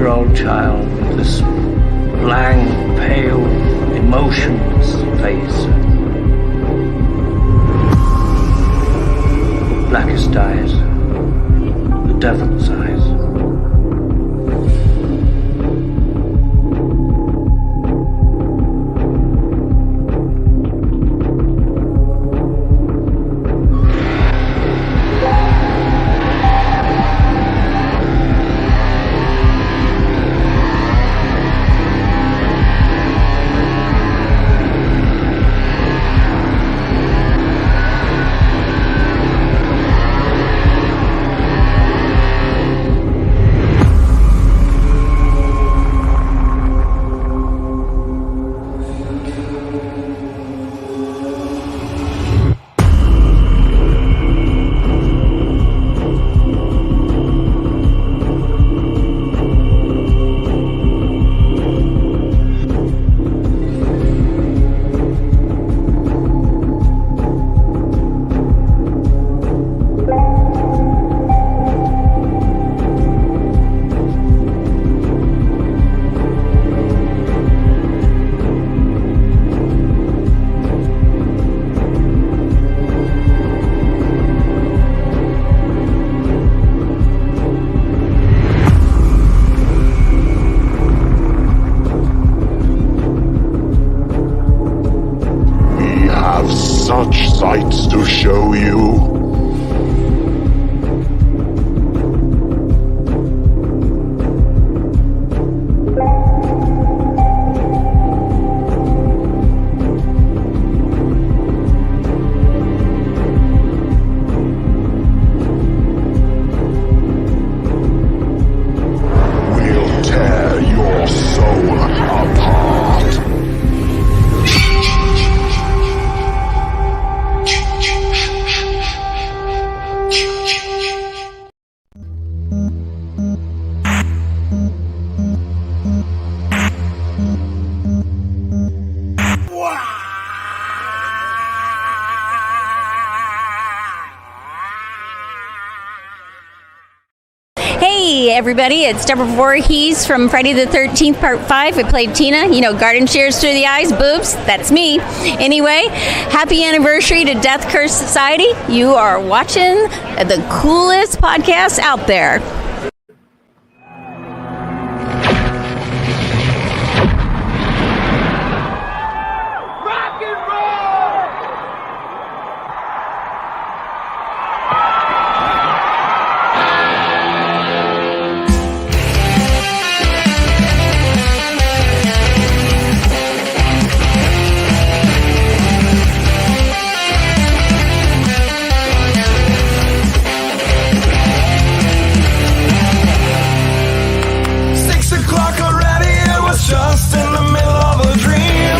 2-year-old child with this blank, pale, emotionless face. Blackest eyes, the devil's eyes. Such sights to show you. We'll tear your soul apart. Hey everybody, it's Deborah Voorhees from Friday the 13th Part 5. I played Tina, garden shears through the eyes, boobs, that's me. Anyway, happy anniversary to Death Curse Society. You are watching the coolest podcast out there. Just in the middle of a dream,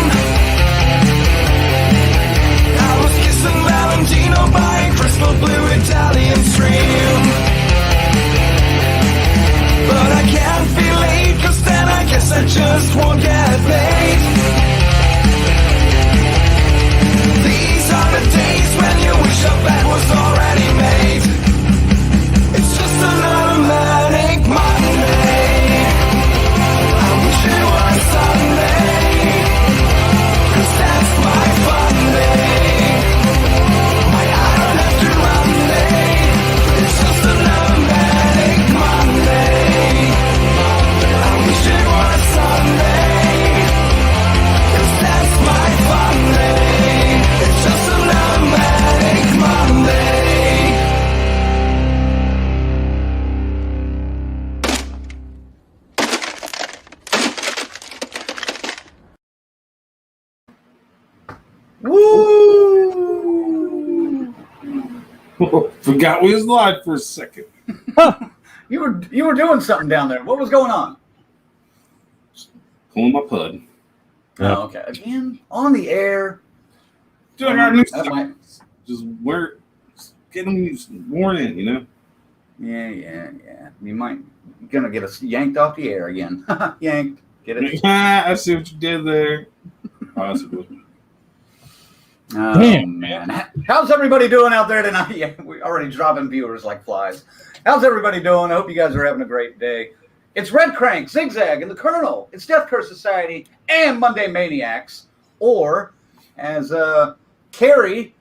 I was kissing Valentino by a crystal blue Italian stream. But I can't be late, 'cause then I guess I just won't get paid. These are the days when you wish a bet was already made. It's just another manic Monday. It was Sunday, 'cause that's my fun day. I don't have to run day. It's just another manic Monday. I wish it was Sunday, 'cause that's my fun day. It's just another manic Monday. Woo! Forgot we was live for a second. You were doing something down there. What was going on? Pulling my pud. Oh, okay. Again, on the air. Doing our new That stuff. might- Just get them worn in, Yeah. You might gonna get us yanked off the air again. Yanked. Get it? I see what you did there. Possibly. Oh, Damn, man. How's everybody doing out there tonight? Yeah, we're already dropping viewers like flies. How's everybody doing? I hope you guys are having a great day. It's Red Crank, Zigzag, and the Colonel. It's Death Curse Society and Monday Maniacs. Or, as Carrie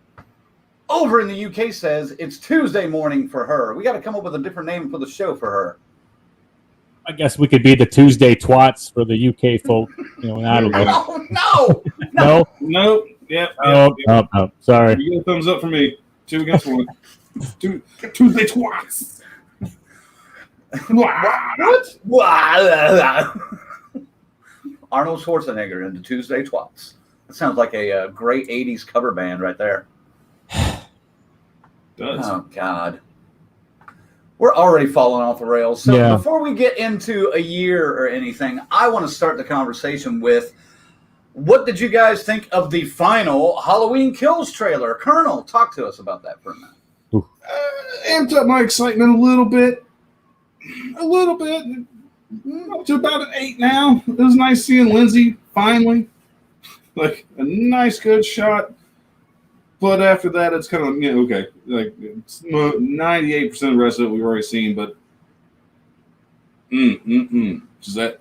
over in the UK says, it's Tuesday morning for her. We got to come up with a different name for the show for her. I guess we could be the Tuesday twats for the UK folk. You know, I don't know. No. No? Nope. Yep. No. Sorry. You get a thumbs up for me. 2 against 1. Tuesday twats. What? Arnold Schwarzenegger and the Tuesday Twats. That sounds like a great 80s cover band right there. Does. Oh, God. We're already falling off the rails. So before we get into a year or anything, I want to start the conversation with, what did you guys think of the final Halloween Kills trailer? Colonel, talk to us about that for a minute. Amped up my excitement a little bit. Up to about an 8 now. It was nice seeing Lindsay finally. Like a nice, good shot. But after that, it's kind of, okay. Like, it's 98% of the rest of it we've already seen, but Just that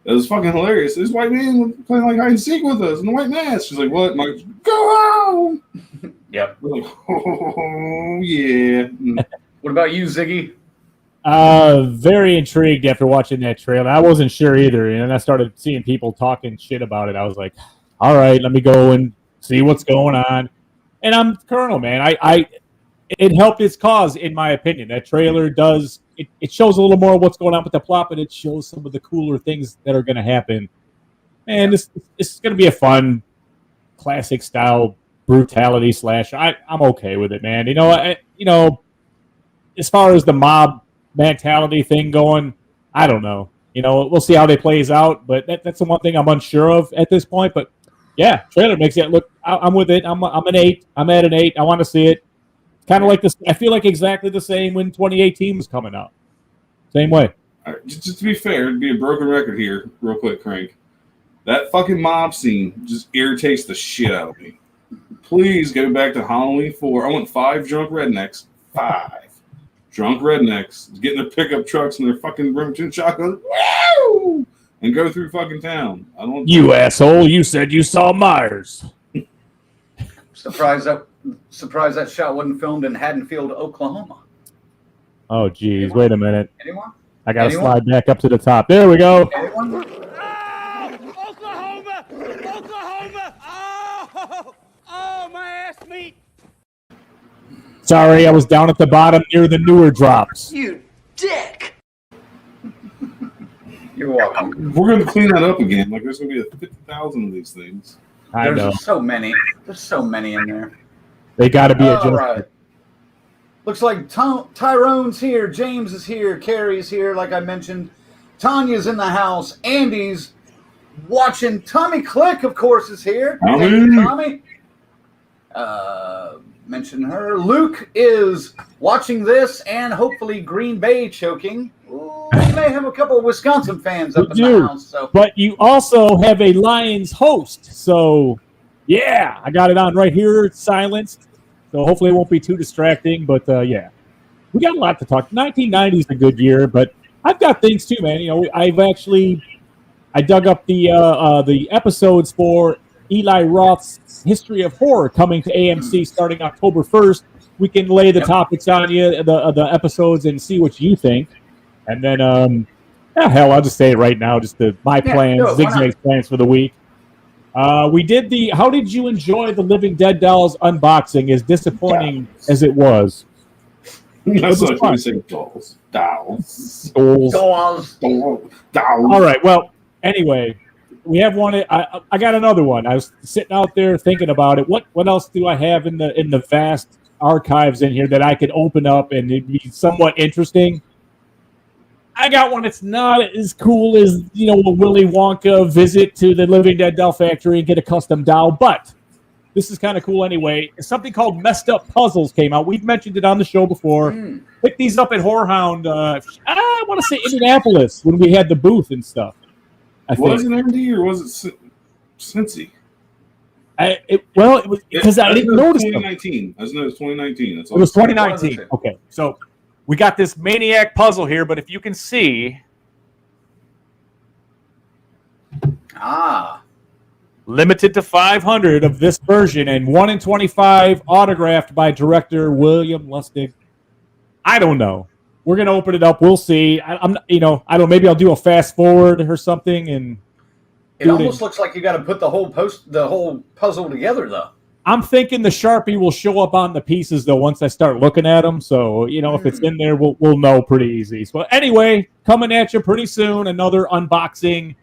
was fucking hilarious. This white man was playing like hide and seek with us in the white mask. She's like, what? Like, go home! Yep. We're like, oh, yeah. What about you, Ziggy? Very intrigued after watching that trailer. I wasn't sure either, and then I started seeing people talking shit about it. I was like, all right, let me go and see what's going on. And I'm Colonel, man. It helped its cause, in my opinion. That trailer does it shows a little more what's going on with the plot, but it shows some of the cooler things that are going to happen. And this is going to be a fun, classic style brutality slash. I'm okay with it, man. As far as the mob mentality thing going, I don't know. We'll see how they plays out, but that's the one thing I'm unsure of at this point. But yeah, trailer makes it look. I'm with it. I'm an 8. I'm at an 8. I want to see it. Kind of like this. I feel like exactly the same when 2018 was coming out. Same way. All right, just to be fair, to be a broken record here, real quick, Crank. That fucking mob scene just irritates the shit out of me. Please go back to Halloween 4. I want 5 drunk rednecks. 5 drunk rednecks getting their pickup trucks and their fucking Remington shotguns. Woo! And go through fucking town. You asshole! You said you saw Myers. Surprised that shot wasn't filmed in Haddonfield, Oklahoma. Oh, geez. Wait a minute. Anyone? I got to slide back up to the top. There we go. Anyone? Oklahoma! Oh, my ass meat! Sorry, I was down at the bottom near the newer drops. You dick! You're welcome. We're going to clean that up again. Like, there's going to be 50,000 of these things. I know. There's so many. There's so many in there. They got to be adjusted. Right. Looks like Tyrone's here. James is here. Carrie's here, like I mentioned. Tanya's in the house. Andy's watching. Tommy Click, of course, is here. Tommy. Mention her. Luke is watching this and hopefully Green Bay choking. Ooh, we may have a couple of Wisconsin fans up in the house. So. But you also have a Lions host. So, yeah, I got it on right here. It's silenced. So hopefully it won't be too distracting. But, yeah, we got a lot to talk. 1990 is a good year, but I've got things too, man. I dug up the episodes for Eli Roth's History of Horror coming to AMC starting October 1st. We can lay the topics on you, the episodes, and see what you think. And then, hell, I'll just say it right now, just my plans, Zigzag's plans for the week. We did how did you enjoy the Living Dead Dolls unboxing, as disappointing as it was? That's like when you say dolls. Dolls. All right, well, anyway, we have one. I got another one. I was sitting out there thinking about it. What else do I have in the vast archives in here that I could open up and it'd be somewhat interesting? I got one that's not as cool as, a Willy Wonka visit to the Living Dead Doll Factory and get a custom doll, but this is kind of cool anyway. Something called Messed Up Puzzles came out. We've mentioned it on the show before. Picked these up at Whorehound, I want to say Indianapolis, when we had the booth and stuff. Was it MD or was it Cincy? It was because I didn't notice 2019. I just know it was 2019. That's all. It was 2019. Okay, so we got this Maniac puzzle here, but if you can see, Ah. Limited to 500 of this version, and 1 in 25 autographed by director William Lustig. I don't know. We're gonna open it up. We'll see. I'm, I don't. Maybe I'll do a fast forward or something, and it almost looks like you got to put the whole puzzle together, though. I'm thinking the Sharpie will show up on the pieces though once I start looking at them. So if it's in there, we'll know pretty easy. So anyway, coming at you pretty soon. Another unboxing.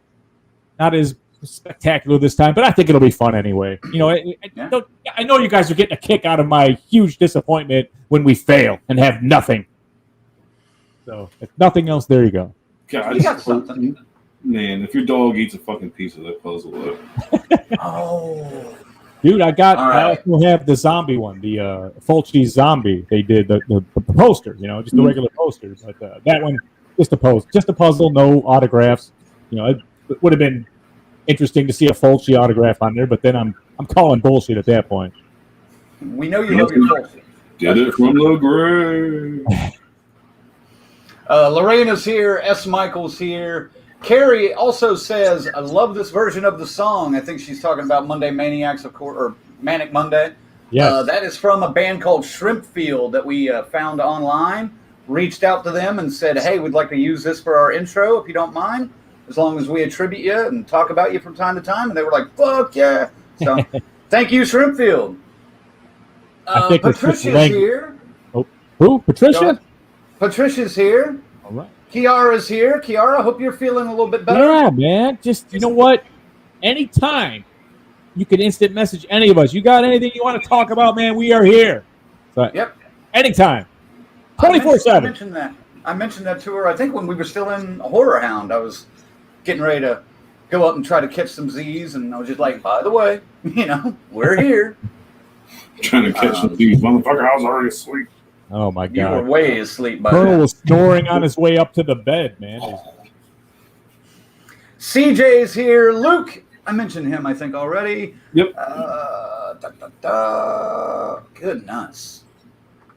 Not as spectacular this time, but I think it'll be fun anyway. I know you guys are getting a kick out of my huge disappointment when we fail and have nothing. So if nothing else, there you go. God, You got something. Man, if your dog eats a fucking piece of that puzzle, Oh. Dude, I right. also have the zombie one, the Fulci zombie. They did the poster, just the regular poster. But that one, just a puzzle, no autographs. It would have been interesting to see a Fulci autograph on there, but then I'm calling bullshit at that point. We know you love your Fulci. did it from the grave. Lorena's here. S. Michael's here. Carrie also says, I love this version of the song. I think she's talking about Monday Maniacs, of course, or Manic Monday. Yes. That is from a band called Shrimpfield that we found online. Reached out to them and said, hey, we'd like to use this for our intro, if you don't mind, as long as we attribute you and talk about you from time to time. And they were like, fuck yeah. So thank you, Shrimpfield. Patricia's here. Oh, who? Patricia? Patricia's here. All right. Kiara's here. Kiara, hope you're feeling a little bit better. Yeah, man. Just, you know what? Anytime you can instant message any of us. You got anything you want to talk about, man? We are here. So, Yep. Anytime. 24/7. I mentioned that to her, I think, when we were still in Horror Hound. I was getting ready to go up and try to catch some Z's, and I was just like, by the way, we're here. Trying to catch the thief. Motherfucker, I was already asleep. Oh, my You were God. way asleep by Colonel then. was snoring on his way up to the bed, man. CJ's here. Luke, I mentioned him, I think, already. Yep. Goodness.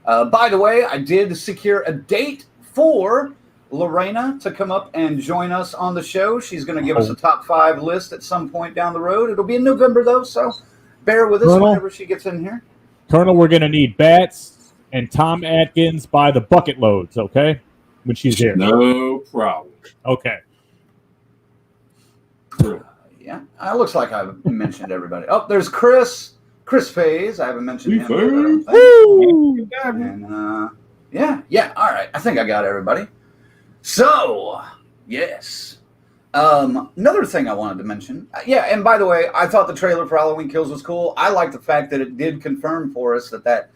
By the way, I did secure a date for Lorena to come up and join us on the show. She's going to give us a top 5 list at some point down the road. It'll be in November, though, so bear with us Colonel? whenever she gets in here. Colonel, we're going to need bats and Tom Atkins by the bucket loads, okay? When she's here. No problem. Okay. Yeah, it looks like I've mentioned everybody. Oh, there's Chris. Chris Faze. I haven't mentioned him yet, I don't think. And, yeah. All right. I think I got everybody. So, yes. Another thing I wanted to mention. And by the way, I thought the trailer for Halloween Kills was cool. I like the fact that it did confirm for us that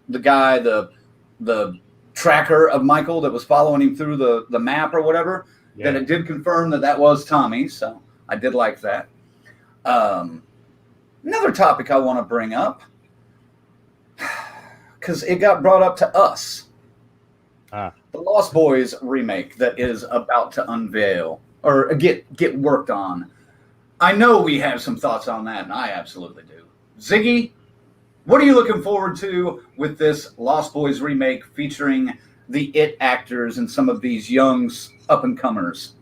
the guy, the tracker of Michael that was following him through the map or whatever, that it did confirm that was Tommy. So I did like that. Another topic I want to bring up, because it got brought up to us. The Lost Boys remake that is about to unveil or get worked on. I know we have some thoughts on that, and I absolutely do. Ziggy, what are you looking forward to with this Lost Boys remake featuring the It actors and some of these young up-and-comers?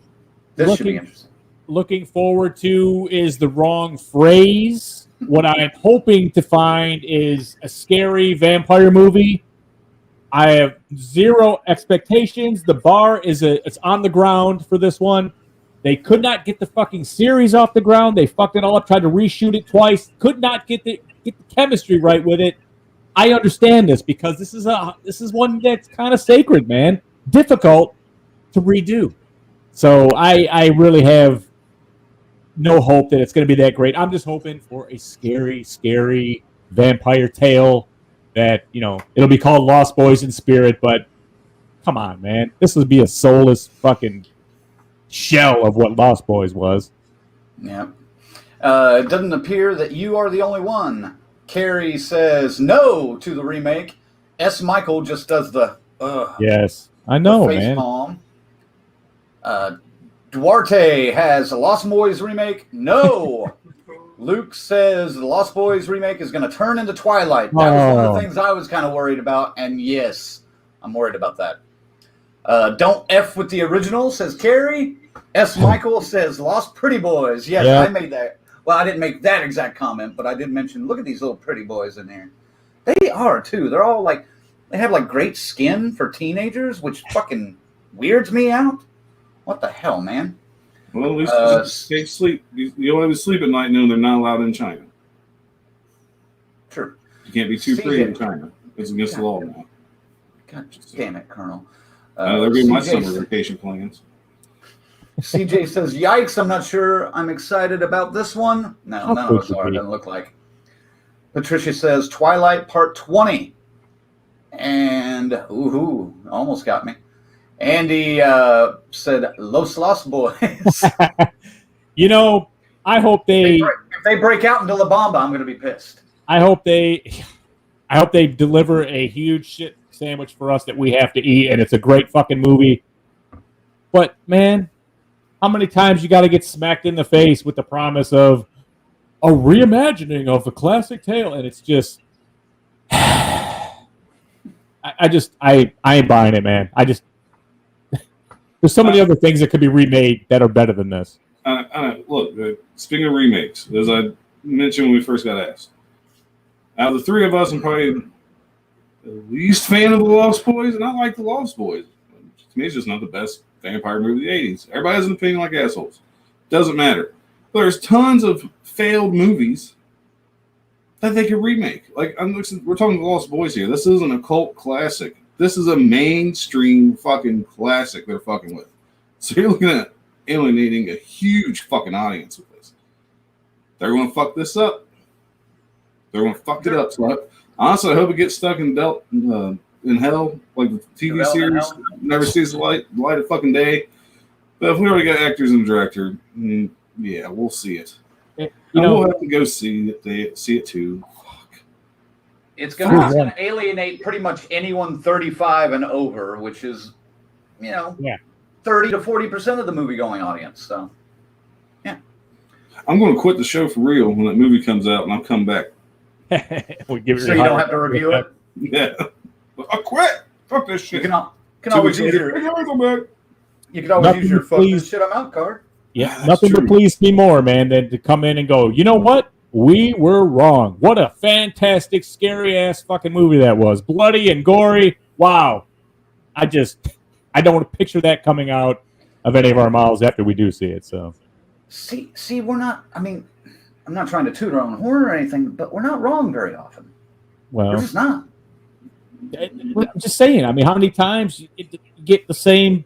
This should be interesting. Looking forward to is the wrong phrase. What I'm hoping to find is a scary vampire movie. I have zero expectations. The bar it's on the ground for this one. They could not get the fucking series off the ground. They fucked it all up, tried to reshoot it twice. Could not get the chemistry right with it. I understand this because this is one that's kind of sacred, man. Difficult to redo. So I really have no hope that it's going to be that great. I'm just hoping for a scary, scary vampire tale that, it'll be called Lost Boys in Spirit, but come on, man. This would be a soulless fucking shell of what Lost Boys was. Yeah. It doesn't appear that you are the only one. Carrie says no to the remake. S. Michael just does the yes, I know, face man. palm. Duarte has a Lost Boys remake. No. Luke says the Lost Boys remake is going to turn into Twilight. That was one of the things I was kind of worried about, and yes, I'm worried about that. Don't F with the original, says Carrie. S. Michael says, Lost Pretty Boys. Yes, Yeah. I made that. Well, I didn't make that exact comment, but I did mention, look at these little pretty boys in here. They are, too. They're all like, they have like great skin for teenagers, which fucking weirds me out. What the hell, man? Well, at least they sleep. You only sleep at night knowing they're not allowed in China. True. You can't be too free in China. It's against the law now. God damn it, Colonel. They're getting my summer vacation plans. CJ says, yikes, I'm not sure I'm excited about this one. No, none of us are. It doesn't look like. Patricia says, Twilight Part 20. And, almost got me. Andy said, Los Lost Boys. You know, I hope they... If they break out into La Bamba, I'm going to be pissed. I hope they deliver a huge shit sandwich for us that we have to eat, and it's a great fucking movie. But, man... How many times you got to get smacked in the face with the promise of a reimagining of the classic tale, and it's just, I ain't buying it, man. There's so many other things that could be remade that are better than this. Look, speaking of remakes, as I mentioned when we first got asked, out of the three of us, I'm probably the least fan of the Lost Boys, and I like the Lost Boys. To me, it's just not the best vampire movie of the 80s. Everybody has an opinion like assholes. Doesn't matter. There's tons of failed movies that they could remake. Like, we're talking The Lost Boys here. This isn't a cult classic. This is a mainstream fucking classic they're fucking with. So you're looking at alienating a huge fucking audience with this. They're going to fuck this up. They're going to fuck it up. So honestly, I hope it gets stuck in hell, like the TV series, never sees the light of fucking day. But if we already got actors and director, yeah, we'll see it. We'll have to go see it too. Fuck. It's going to alienate pretty much anyone 35 and over, which is, 30 to 40% of the movie-going audience. So, yeah. I'm going to quit the show for real when that movie comes out, and I'll come back. So you don't have to review it? Yeah. I quit. Fuck this shit. You can always use your fuck this shit, I'm out card. Yeah, nothing would please me more, man, than to come in and go, you know what? We were wrong. What a fantastic, scary-ass fucking movie that was. Bloody and gory. Wow. I don't want to picture that coming out of any of our mouths after we do see it. So, See, we're not, I'm not trying to toot our own horn or anything, but we're not wrong very often. Well, we're just not. I'm just saying, how many times you get the same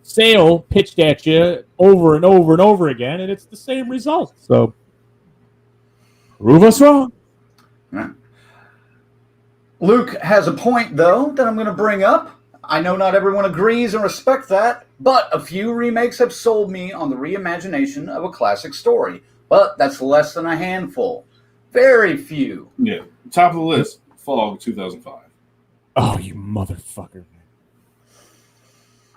sale pitched at you over and over and over again, and it's the same result. So, prove us wrong. Yeah. Luke has a point, though, that I'm going to bring up. I know not everyone agrees and respects that, but a few remakes have sold me on the reimagination of a classic story. But that's less than a handful. Very few. Yeah. Top of the list, Fog 2005. Oh, you motherfucker.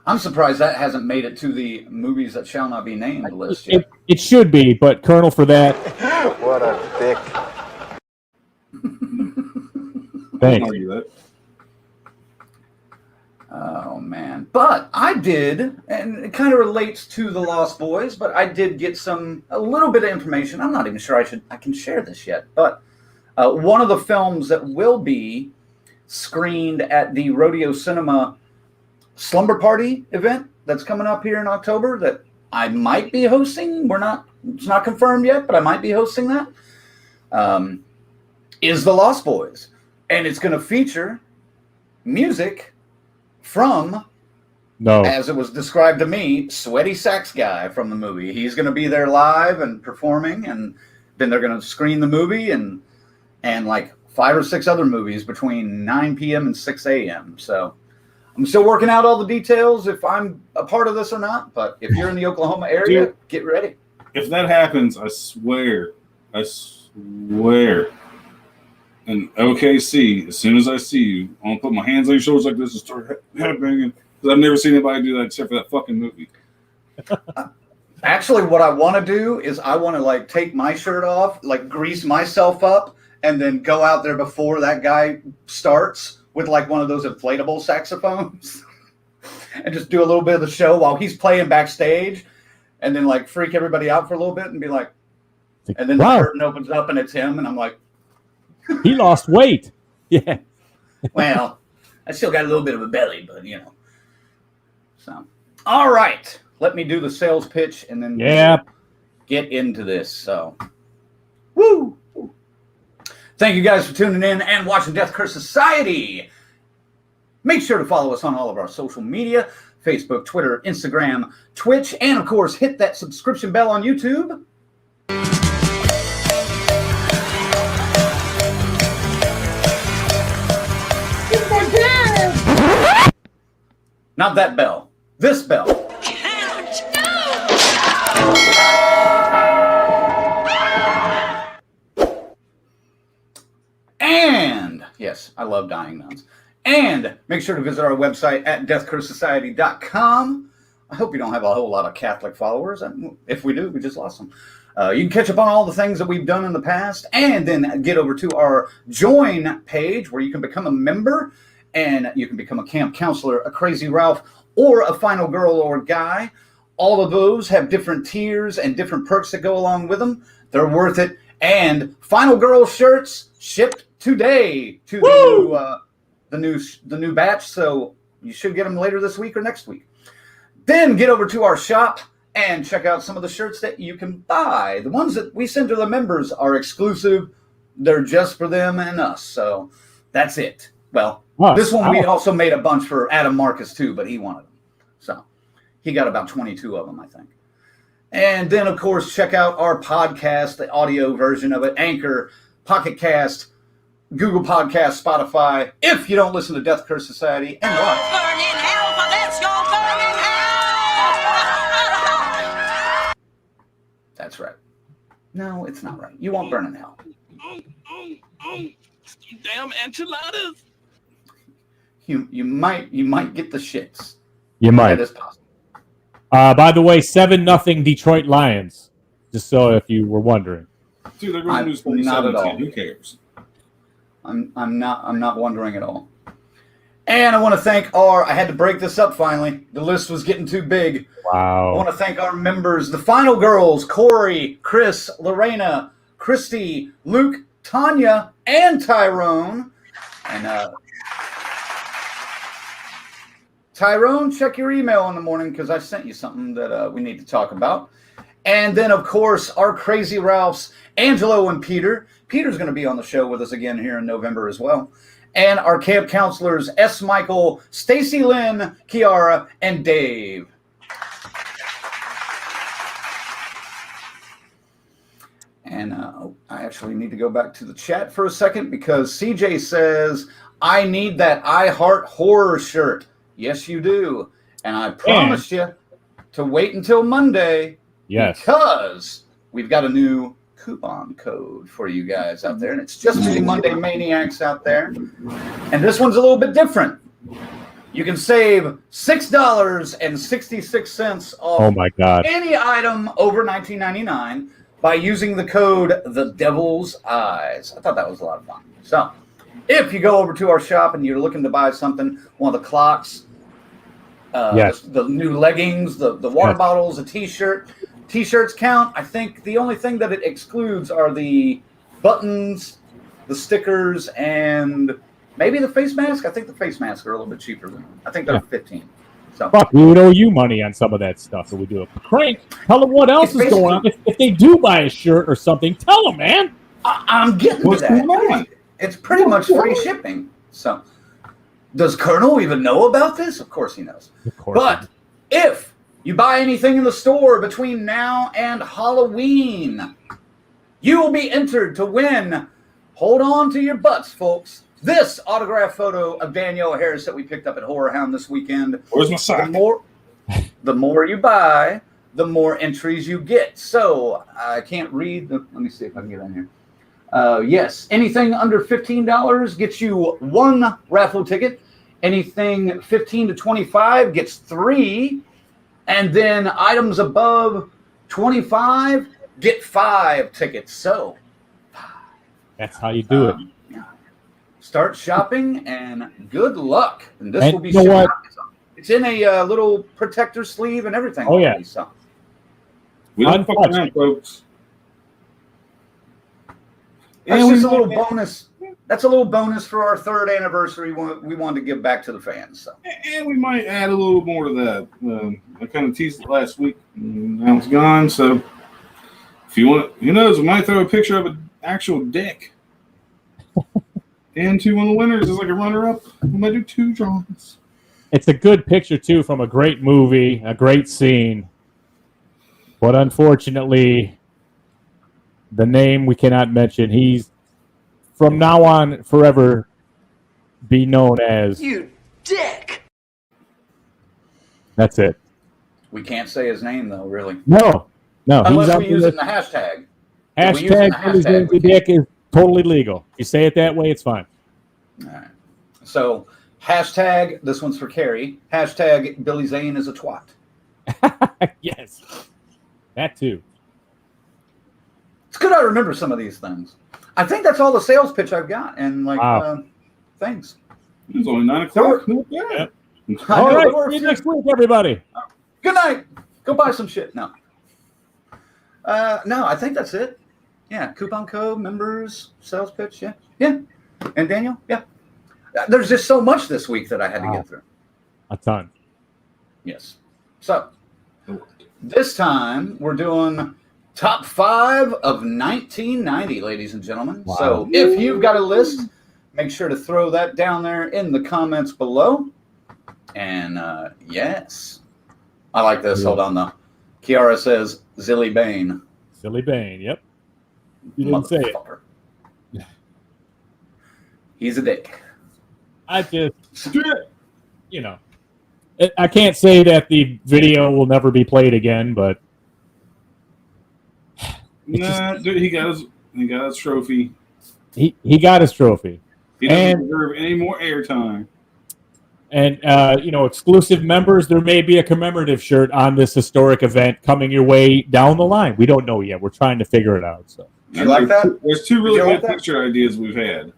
I'm surprised that hasn't made it to the movies that shall not be named list yet. It should be, but Colonel, for that. What a dick. Thanks. Oh, man. But I did, and it kind of relates to The Lost Boys, but I did get a little bit of information. I'm not even sure I can share this yet, but one of the films that will be screened at the Rodeo Cinema Slumber Party event that's coming up here in October that I might be hosting. It's not confirmed yet, but I might be hosting that. Is The Lost Boys. And it's going to feature music from, as it was described to me, Sweaty Sax Guy from the movie. He's going to be there live and performing, and then they're going to screen the movie and like 5 or 6 other movies between 9 p.m. and 6 a.m. So I'm still working out all the details if I'm a part of this or not. But if you're in the Oklahoma area, get ready. If that happens, I swear, in OKC, as soon as I see you, I'm going to put my hands on your shoulders like this and start headbanging. Because I've never seen anybody do that except for that fucking movie. Actually, what I want to do is I want to like take my shirt off, like grease myself up, and then go out there before that guy starts with like one of those inflatable saxophones and just do a little bit of the show while he's playing backstage. and then like freak everybody out for a little bit and be like, and then wow, the curtain opens up and it's him, and I'm like, he lost weight. Yeah. well, I still got a little bit of a belly, but you know. So, all right, let me do the sales pitch and then get into this. So, woo! Thank you guys for tuning in and watching Death Curse Society. Make sure to follow us on all of our social media, Facebook, Twitter, Instagram, Twitch, and of course, hit that subscription bell on YouTube. Not that bell. This bell. And, yes, I love dying nuns. And make sure to visit our website at deathcursesociety.com. I hope you don't have a whole lot of Catholic followers. If we do, we just lost them. You can catch up on all the things that we've done in the past, and then get over to our join page where you can become a member, and you can become a camp counselor, a crazy Ralph, or a final girl or guy. All of those have different tiers and different perks that go along with them. They're worth it. And final girl shirts shipped today to the new batch. So you should get them later this week or next week. Then get over to our shop and check out some of the shirts that you can buy. The ones that we send to the members are exclusive. They're just for them and us. So that's it. Well, this one we also made a bunch for Adam Marcus too, but he wanted them. So he got about 22 of them, I think. And then, of course, check out our podcast, the audio version of it, Anchor, Pocket Cast, Google Podcast, Spotify, if you don't listen to Death Curse Society, and what? Burn in hell, but let's go burn in hell! That's right. No, it's not right. You won't burn in hell. Damn enchiladas. You might get the shits. You might. That is possible. By the way, 7-0 Detroit Lions. Just so if you were wondering. Dude, they're going to lose 47. Who cares? I'm not wondering at all. And I want to thank I had to break this up finally. The list was getting too big. Wow. I want to thank our members, the final girls, Corey, Chris, Lorena, Christy, Luke, Tanya, and Tyrone. And Tyrone, check your email in the morning because I sent you something that we need to talk about. And then, of course, our crazy Ralphs, Angelo and Peter. Peter's going to be on the show with us again here in November as well. And our camp counselors, S. Michael, Stacy Lynn, Kiara, and Dave. And I actually need to go back to the chat for a second because CJ says, I need that I Heart Horror shirt. Yes, you do. And I promised you to wait until Monday. Yes. Because we've got a new coupon code for you guys out there. And it's just for the Monday Maniacs out there. And this one's a little bit different. You can save $6.66 off any item over $19.99 by using the code The Devil's Eyes. I thought that was a lot of fun. So if you go over to our shop and you're looking to buy something, one of the clocks, the new leggings, the water bottles, a t-shirt. T-shirts count. I think the only thing that it excludes are the buttons, the stickers, and maybe the face mask. I think the face masks are a little bit cheaper. I think they're $15. So fuck, we would owe you money on some of that stuff, so we do it. Crank, tell them what else is going on. If they do buy a shirt or something, tell them, man. I'm getting to that. It's pretty much free shipping. So, does Colonel even know about this? Of course he knows. But if you buy anything in the store between now and Halloween, you will be entered to win. Hold on to your butts, folks. This autographed photo of Danielle Harris that we picked up at Horror Hound this weekend. Where's my sock? The more you buy, the more entries you get. So I can't read. Let me see if I can get in here. Yes, anything under $15 gets you 1 raffle ticket. Anything 15 to 25 gets 3. And then items above 25 get 5 tickets. So that's how you do it. Start shopping and good luck. And this will be you know what? It's in a little protector sleeve and everything. Oh, yeah. So. We don't fuck around, folks. That's just a little bonus. That's a little bonus for our 3rd anniversary. We wanted to give back to the fans. So. And we might add a little more to that. I kind of teased it last week. And now it's gone. So if you want, who knows, we might throw a picture of an actual dick into one of the winners as like a runner-up. We might do 2 drawings. It's a good picture, too, from a great movie, a great scene. But unfortunately, the name we cannot mention, he's from now on forever be known as... You dick! That's it. We can't say his name, though, really. No. Unless we use it in the hashtag. Hashtag Billy Dick is totally legal. If you say it that way, it's fine. All right. So, hashtag, this one's for Carrie, hashtag Billy Zane is a twat. Yes. That too. It's good I remember some of these things. I think that's all the sales pitch I've got. And, things. It's only 9 o'clock. Yeah. All right. See you next week, everybody. Good night. Go buy some shit. No. No, I think that's it. Yeah. Coupon code, members, sales pitch. Yeah. Yeah. And Daniel? Yeah. There's just so much this week that I had to get through. A ton. Yes. So, this time we're doing top 5 of 1990, ladies and gentlemen. Wow. So, if you've got a list, make sure to throw that down there in the comments below. And, yes. I like this. Yeah. Hold on, though. Kiara says, Zilly Bane. Zilly Bane, yep. You didn't say it. He's a dick. I just, I can't say that the video will never be played again, but dude, he got his trophy. He got his trophy. He doesn't deserve any more airtime. And exclusive members, there may be a commemorative shirt on this historic event coming your way down the line. We don't know yet. We're trying to figure it out. So, you like that? There's 2 really good picture ideas we've had.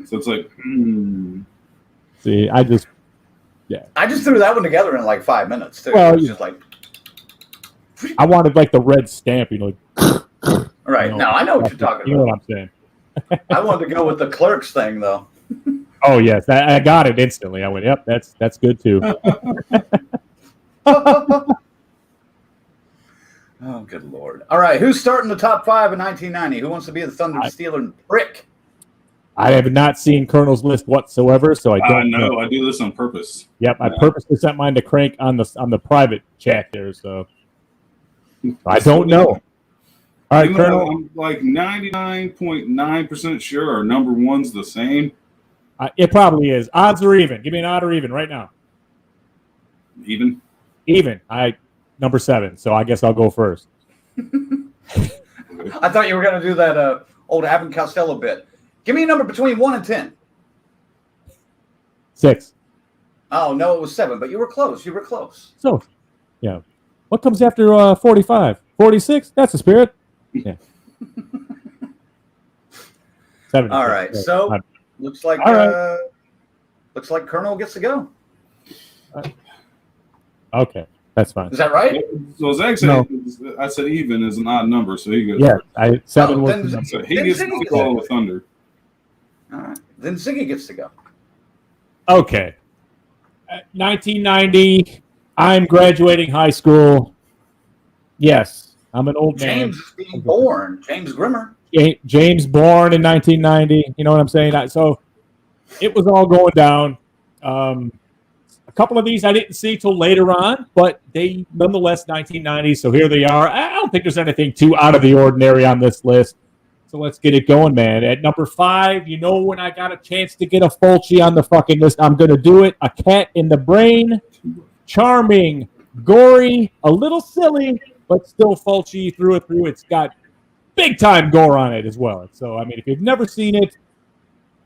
So it's like, See, I just threw that one together in like 5 minutes too. Well, just like, I wanted like the red stamp, Right. No, I know what you're talking about. You know what I'm saying. I wanted to go with the Clerks thing though. Oh yes, I got it instantly. I went, yep, that's good too. Oh, good Lord. All right, who's starting the top 5 in 1990? Who wants to be the Thunder Stealer and Prick? I have not seen Colonel's list whatsoever, so I don't know. I do this on purpose. Yep, I purposely sent mine to Crank on the private chat there, so I don't know. All right, Colonel. I'm like 99.9% sure our number 1's the same. It probably is. Odds or even? Give me an odd or even right now. Even. Even. Number 7. So I guess I'll go first. I thought you were going to do that old Abbott and Costello bit. Give me a number between 1 and 10. 6. Oh, no, it was 7, but you were close. You were close. So, yeah. What comes after 45? 46? That's the spirit. Yeah. 76. All right. So, looks like Colonel gets to go. Okay. That's fine. Is that right? So it's actually, I said even is an odd number, so he goes. Yeah, 7 was the number. So he gets to call the Thunder. All right. Then Ziggy gets to go. Okay. 1990, I'm graduating high school. Yes, I'm an old man. James is being born. James Grimmer. James born in 1990. You know what I'm saying? So it was all going down. A couple of these I didn't see till later on, but they nonetheless 1990. So here they are. I don't think there's anything too out of the ordinary on this list. So let's get it going, man. At number 5, when I got a chance to get a Fulci on the fucking list, I'm going to do it. A Cat in the Brain. Charming, gory, a little silly, but still Fulci through and through. It's got big-time gore on it as well. So, if you've never seen it,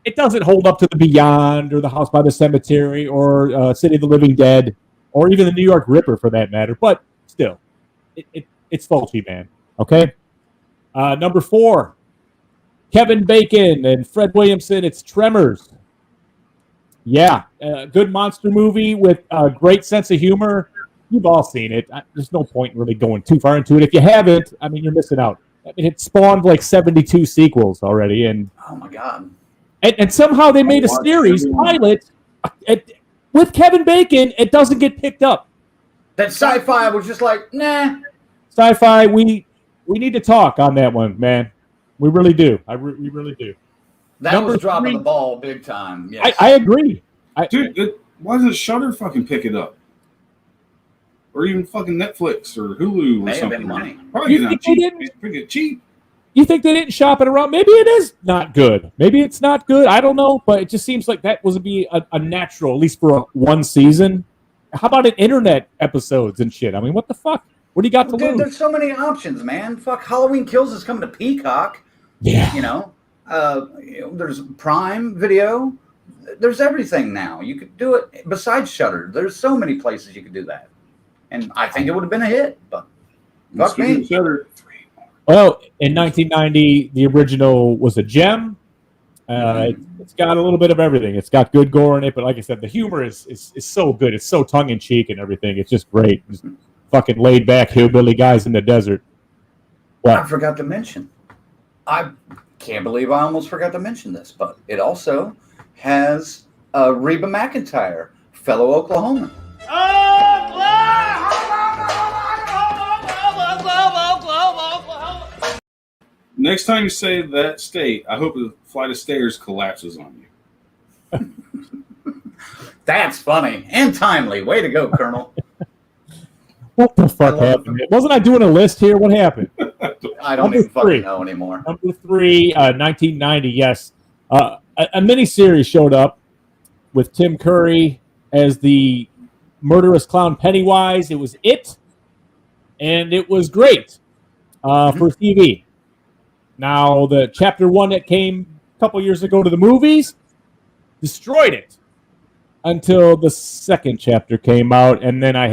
it doesn't hold up to The Beyond or The House by the Cemetery or City of the Living Dead or even the New York Ripper for that matter. But still, it's Fulci, man. Okay? Number 4. Kevin Bacon and Fred Williamson, it's Tremors. Yeah, good monster movie with a great sense of humor. you've all seen it. There's no point in really going too far into it. If you haven't, I mean, you're missing out. I mean, it spawned like 72 sequels already, and Oh my god. and somehow they made a series pilot with Kevin Bacon. It doesn't get picked up. That sci-fi was just like, nah. Sci-fi, we need to talk on that one, man. We really do. We really do. That Number was dropping 3. the ball big time. Yes. I agree. Dude, why doesn't Shudder fucking pick it up? Or even fucking Netflix or Hulu or May have something. been money. Probably You not think they cheap. didn't? It's pretty cheap. You think they didn't shop it around? Maybe it is not good. Maybe it's not good. I don't know, but it just seems like that was be a natural, at least for one season. How about in internet episodes and shit? I mean, what the fuck? What do you got to Dude, lose? there's so many options, man. Fuck, Halloween Kills is coming to Peacock. Yeah. You know, there's Prime Video. There's everything now. You could do it besides Shudder. There's so many places you could do that. And I think it would have been a hit, but fuck me. Shudder. Well, in 1990, the original was a gem. It's got a little bit of everything. It's got good gore in it, but like I said, the humor is so good. It's so tongue-in-cheek and everything. It's just great. Just fucking laid-back hillbilly guys in the desert. I forgot to mention. I can't believe I almost forgot to mention this, but it also has Reba McEntire, fellow Oklahoman. Next time you say that state, I hope a flight of stairs collapses on you. That's funny and timely. Way to go, Colonel. What the fuck happened? Wasn't I doing a list here? What happened? I don't even fucking know anymore. Number 3, 1990, yes. A miniseries showed up with Tim Curry as the murderous clown Pennywise. It was It, and it was great for TV. Now, the Chapter 1 that came a couple years ago to the movies destroyed it until the second chapter came out, and then I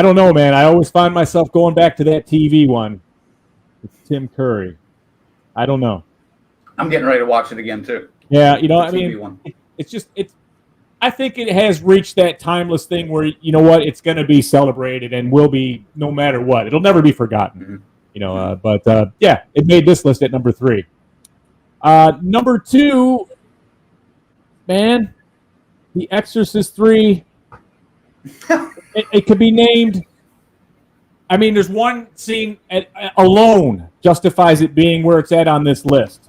don't know, man. I always find myself going back to that TV one with Tim Curry. I don't know. I'm getting ready to watch it again, too. Yeah, you know, The I TV mean, one. I think it has reached that timeless thing where, you know what, it's going to be celebrated and will be no matter what. It'll never be forgotten. Mm-hmm. You know, but yeah, it made this list at number 3. Number 2, man, The Exorcist 3. It could be named. I mean, there's one scene alone justifies it being where it's at on this list.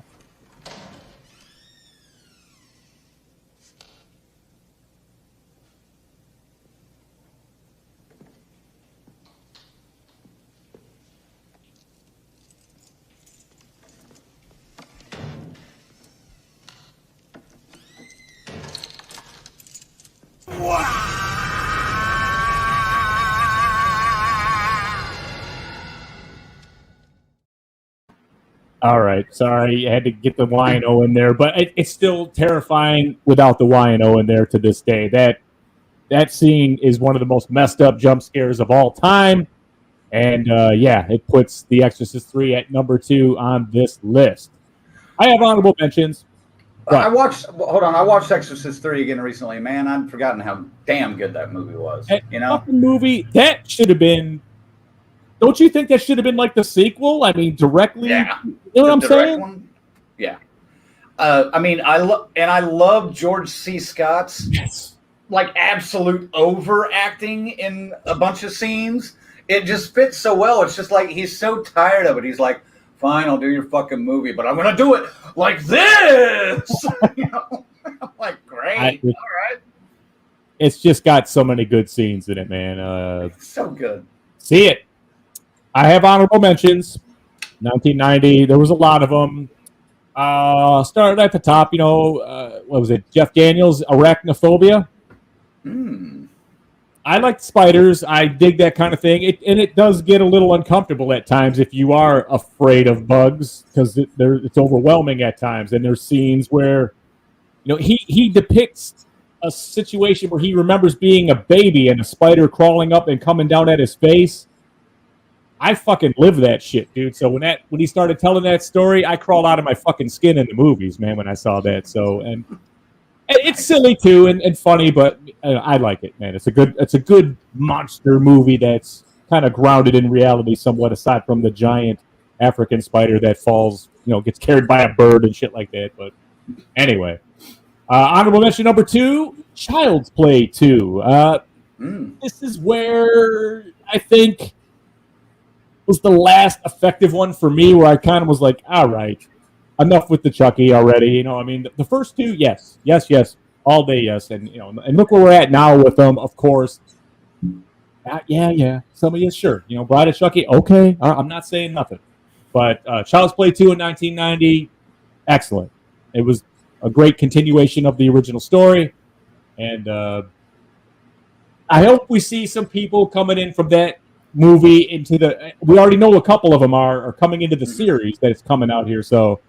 All right, sorry, I had to get the Y&O in there, but it's still terrifying without the Y&O in there to this day. That scene is one of the most messed up jump scares of all time, and yeah, it puts The Exorcist 3 at number 2 on this list. I have honorable mentions. I watched Exorcist 3 again recently. Man, I'd forgotten how damn good that movie was. You know, fucking movie that should have been. Don't you think that should have been like the sequel? I mean, directly. Yeah. You know what I'm saying? One? Yeah. I mean, I love George C. Scott's like absolute overacting in a bunch of scenes. It just fits so well. It's just like he's so tired of it. He's like, "Fine, I'll do your fucking movie, but I'm gonna do it like this." You know? I'm like, great, all right. It's just got so many good scenes in it, man. So good. See it. I have honorable mentions. 1990. There was a lot of them. Started at the top. You know, what was it? Jeff Daniels, Arachnophobia. I like spiders. I dig that kind of thing. It does get a little uncomfortable at times if you are afraid of bugs because it's overwhelming at times. And there's scenes where, you know, he depicts a situation where he remembers being a baby and a spider crawling up and coming down at his face. I fucking live that shit, dude. So when he started telling that story, I crawled out of my fucking skin in the movies, man, when I saw that. So, and It's silly too and funny, but I like it, man. It's a good monster movie that's kind of grounded in reality somewhat, aside from the giant African spider that falls, gets carried by a bird and shit like that. But anyway, honorable mention number 2, Child's Play 2. This is where I think was the last effective one for me, where I kind of was like, all right, enough with the Chucky already. The first 2, yes, all day, yes, and and look where we're at now with them. Of course, yeah. Some of you, sure, Bride of Chucky, okay. I'm not saying nothing, but Child's Play 2 in 1990, excellent. It was a great continuation of the original story, and I hope we see some people coming in from that movie into the. We already know a couple of them are coming into the series that is coming out here, so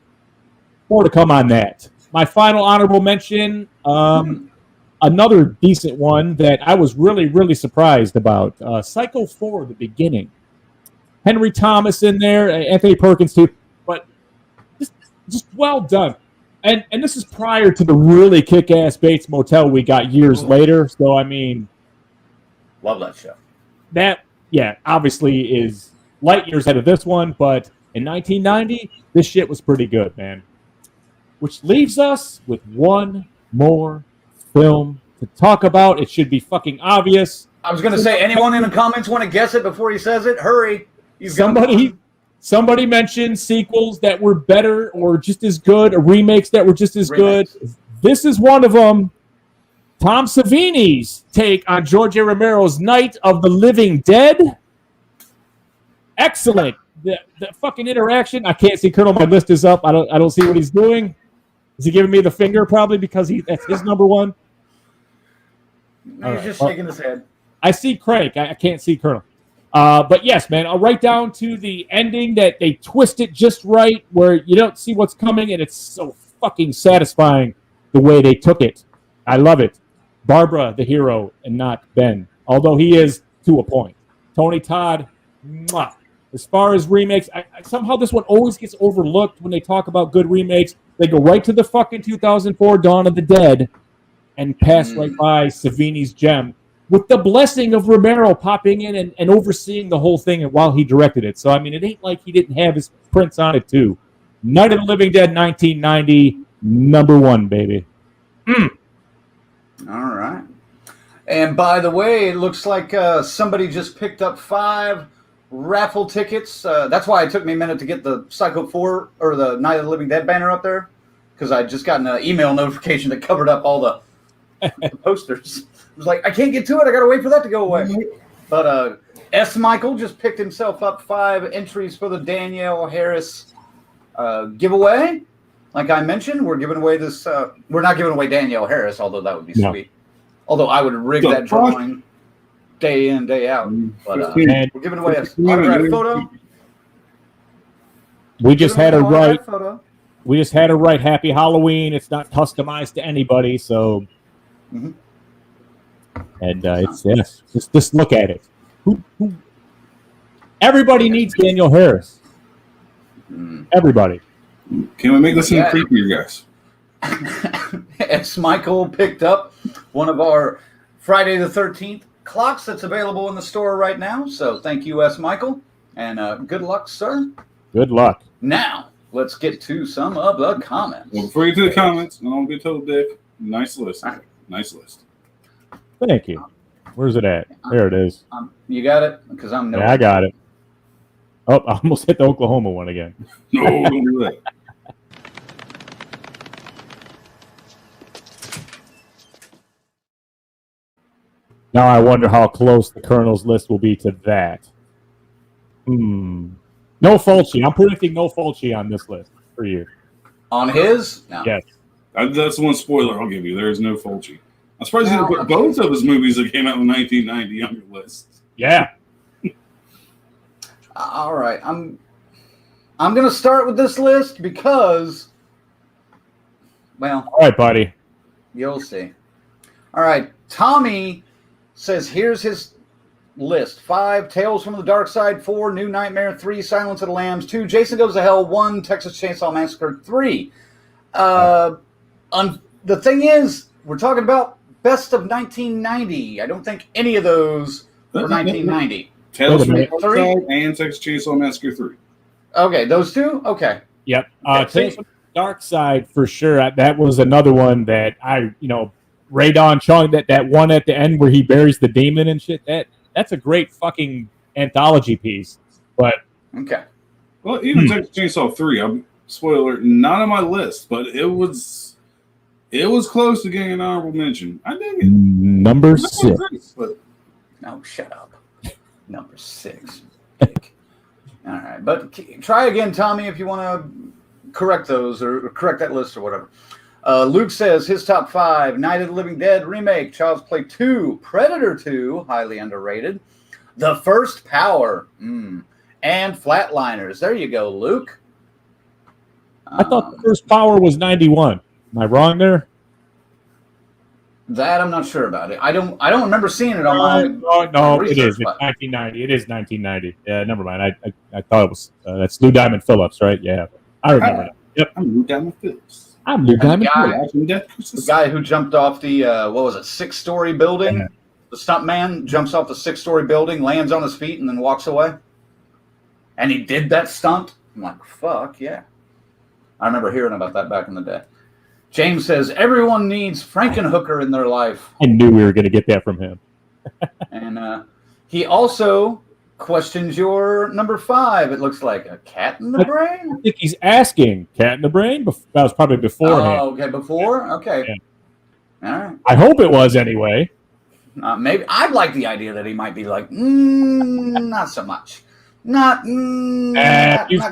more to come on that. My final honorable mention, another decent one that I was really, really surprised about. Psycho 4, the beginning. Henry Thomas in there, Anthony Perkins too, but just well done. And this is prior to the really kick-ass Bates Motel we got years later. So, love that show. That, obviously is light years ahead of this one, but in 1990, this shit was pretty good, man. Which leaves us with one more film to talk about. It should be fucking obvious. I was going to say, anyone in the comments want to guess it before he says it? Hurry. Somebody mentioned sequels that were better or just as good, or remakes that were just as good. This is one of them. Tom Savini's take on George A. Romero's Night of the Living Dead. Excellent. The fucking interaction. I can't see Colonel. My list is up. I don't see what he's doing. Is he giving me the finger? Probably because that's his number one. He's just shaking his head. I see Craig. I can't see Colonel. But yes, man, I'll right down to the ending that they twist it just right, where you don't see what's coming, and it's so fucking satisfying the way they took it. I love it. Barbara, the hero, and not Ben, although he is to a point. Tony Todd, mwah. As far as remakes, somehow this one always gets overlooked when they talk about good remakes. They go right to the fucking 2004 Dawn of the Dead and pass right by Savini's gem, with the blessing of Romero popping in and overseeing the whole thing while he directed it. So, it ain't like he didn't have his prints on it, too. Night of the Living Dead, 1990, number 1, baby. All right. And by the way, it looks like somebody just picked up 5 raffle tickets. That's why it took me a minute to get the Psycho 4 or the Night of the Living Dead banner up there, because I just got an email notification that covered up all the posters. It was like, I can't get to it. I got to wait for that to go away. But S. Michael just picked himself up 5 entries for the Danielle Harris giveaway. Like I mentioned, we're giving away this. We're not giving away Danielle Harris, although that would be sweet. Although I would rig that drawing day in, day out. But we're giving away a autograph photo. We just had a right. We just had a right. Happy Halloween. It's not customized to anybody, so. And it's just look at it. Who everybody needs Danielle Harris. Everybody. Can we make this any creepier, guys? S. Michael picked up one of our Friday the 13th clocks that's available in the store right now. So thank you, S. Michael, and good luck, sir. Good luck. Now let's get to some of the comments. Well, before you get to the comments, I don't be told, Dick. Nice list. Nice list. Thank you. Where's it at? There it is. You got it? Because I'm I got it. Oh, I almost hit the Oklahoma one again. No, don't do that. Now I wonder how close the Colonel's list will be to that. No Fulci. I'm predicting no Fulci on this list for you. On his? No. Yes. That's one spoiler I'll give you. There is no Fulci. I'm surprised you didn't put both of his movies that came out in 1990 on your list. Yeah. All right. I'm going to start with this list because, well. All right, buddy. You'll see. All right. Tommy says here's his list. 5, Tales from the Dark Side. 4, New Nightmare. 3, Silence of the Lambs. 2, Jason Goes to Hell. 1, Texas Chainsaw Massacre. 3. The thing is, we're talking about best of 1990. I don't think any of those were 1990. Tales from the Three? Dark Side and Texas Chainsaw Massacre 3. Okay, those two? Okay. Yep. Okay, Tales from the Dark Side for sure. That was another one that Ray Don Chung, that one at the end where he buries the demon and shit. That's a great fucking anthology piece. But okay. Well, even Texas Chainsaw 3, spoiler, not on my list, but it was close to getting an honorable mention. I dig it. Number 6. But No, shut up. Number 6. All right, but try again, Tommy, if you want to correct those or correct that list or whatever. Luke says his top 5: Night of the Living Dead remake, Child's Play 2, Predator 2, highly underrated, The First Power, and Flatliners. There you go, Luke. I thought The First Power was 91. Am I wrong there? That I'm not sure about it. I don't remember seeing it on my No, research, it is. It's but- 1990. It is 1990. Yeah, never mind. I thought it was that's Lou Diamond Phillips, right? Yeah, I remember that. Yep, I'm Lou Diamond Phillips. I'm Lou Diamond guy- Phillips. The guy who jumped off the, 6-story building, Yeah. the stunt man jumps off the 6-story building, lands on his feet, and then walks away. And he did that stunt. I'm like, fuck, yeah. I remember hearing about that back in the day. James says, everyone needs Frankenhooker in their life. I knew we were going to get that from him. And he also questions your number 5. It looks like a cat in the brain. I think he's asking Cat in the Brain. That was probably beforehand. Oh, okay, before? Okay. Yeah. All right. I hope it was anyway. Maybe I'd like the idea that he might be like, not so much. Not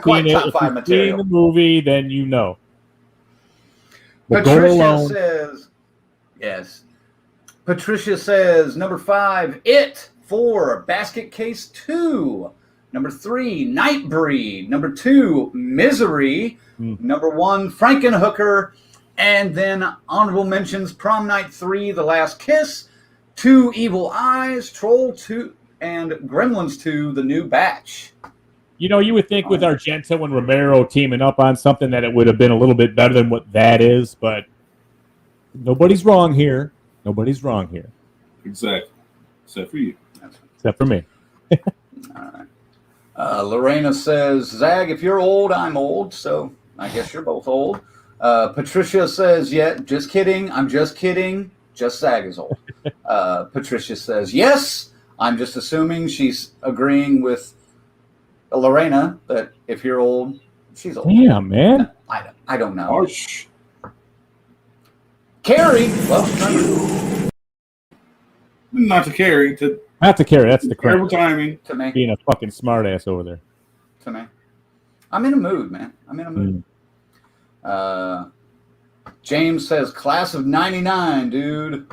quite top 5 material. Seen the movie, then you know. But go Patricia alone. says, yes. Patricia says, number 5, It. 4, Basket Case 2. Number 3, Nightbreed. Number 2, Misery. Number 1, Frankenhooker. And then honorable mentions, Prom Night 3, The Last Kiss. 2, Evil Eyes. Troll 2. And Gremlins 2, The New Batch. You would think with Argento and Romero teaming up on something that it would have been a little bit better than what that is, but nobody's wrong here. Nobody's wrong here. Exactly. Except for you. Except for me. All right. Lorena says, Zag, if you're old, I'm old, so I guess you're both old. Patricia says, yeah, just kidding. I'm just kidding. Just Zag is old. Patricia says, yes, I'm just assuming she's agreeing with Lorena that if you're old, she's old. Yeah, man. I don't know. Harsh. Carrie, well, Not to carry, to Not to carry. That's the terrible crap. timing. to me, Being a fucking smartass over there. to me. I'm in a mood, man. I'm in a mood. James says, class of 99, dude.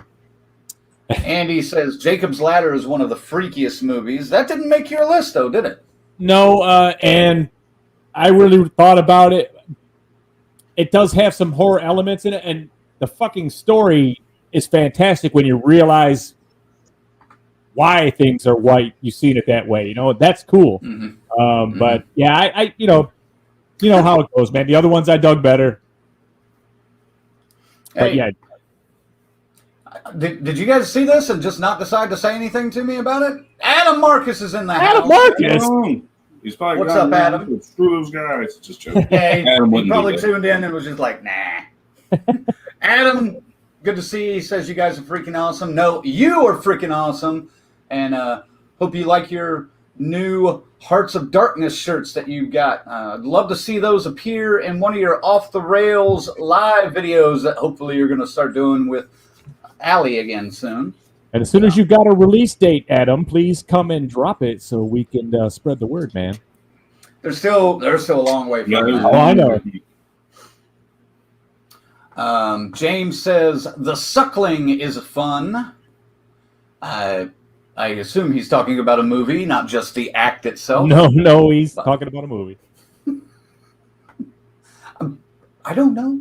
Andy says, Jacob's Ladder is one of the freakiest movies. That didn't make your list, though, did it? No, and I really thought about it. It does have some horror elements in it, and the fucking story is fantastic when you realize why things are white. You've seen it that way, that's cool. Mm-hmm. But yeah, I you know how it goes, man. The other ones I dug better. But Hey, yeah, did you guys see this and just not decide to say anything to me about it? Adam Marcus is in the Adam house. Marcus. He's probably What's gone up, Adam? around, Screw those guys. Just joking. Yeah, he Adam wouldn't probably do that. tuned in and was just like, nah. Adam, good to see you. He says you guys are freaking awesome. No, you are freaking awesome. And hope you like your new Hearts of Darkness shirts that you've got. I'd love to see those appear in one of your Off the Rails live videos that hopefully you're going to start doing with Allie again soon. and as soon as you've got a release date, Adam, please come and drop it so we can spread the word, man. They're still a long way from Yeah, that. Oh, I know. James says The Suckling is fun. I assume he's talking about a movie, not just the act itself. No, he's talking about a movie. I don't know.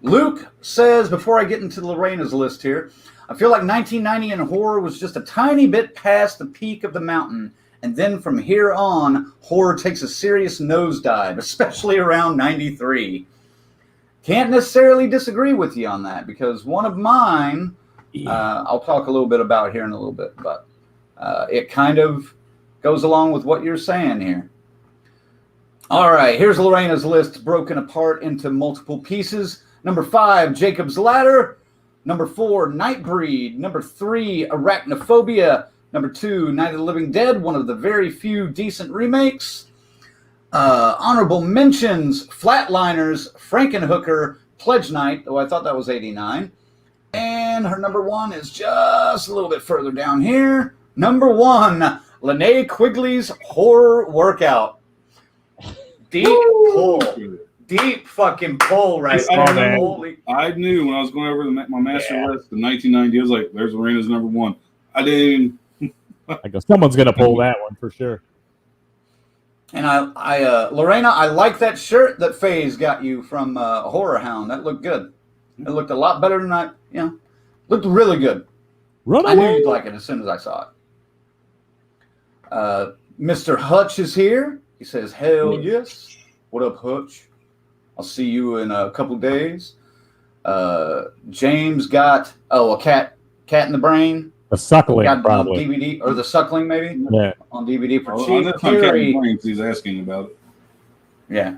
Luke says, before I get into Lorena's list here, I feel like 1990 in horror was just a tiny bit past the peak of the mountain. And then from here on, horror takes a serious nosedive, especially around 93. can't necessarily disagree with you on that because one of mine, I'll talk a little bit about here in a little bit, but it kind of goes along with what you're saying here. All right, here's Lorena's list broken apart into multiple pieces. Number 5, Jacob's Ladder. Number 4, Nightbreed. Number 3, Arachnophobia. Number 2, Night of the Living Dead, one of the very few decent remakes. Honorable mentions, Flatliners, Frankenhooker, Pledge Night, though I thought that was 89. And her number 1 is just a little bit further down here. Number 1, Linnea Quigley's Horror Workout. Deep pull. Deep fucking pull right there. I knew when I was going over my master list in 1990, I was like, there's Lorena's number 1. I didn't even... I go, someone's going to pull that one for sure. And Lorena, I like that shirt that FaZe got you from Horror Hound. That looked good. It looked a lot better than looked really good. I knew you'd like it as soon as I saw it. Mr. Hutch is here. He says, hell yes. What up, Hutch? I'll see you in a couple days. James got, a cat in the brain. The Suckling, got probably. On DVD, or the Suckling, maybe? Yeah. On DVD for cheap. Carrie, he's asking about it. Yeah.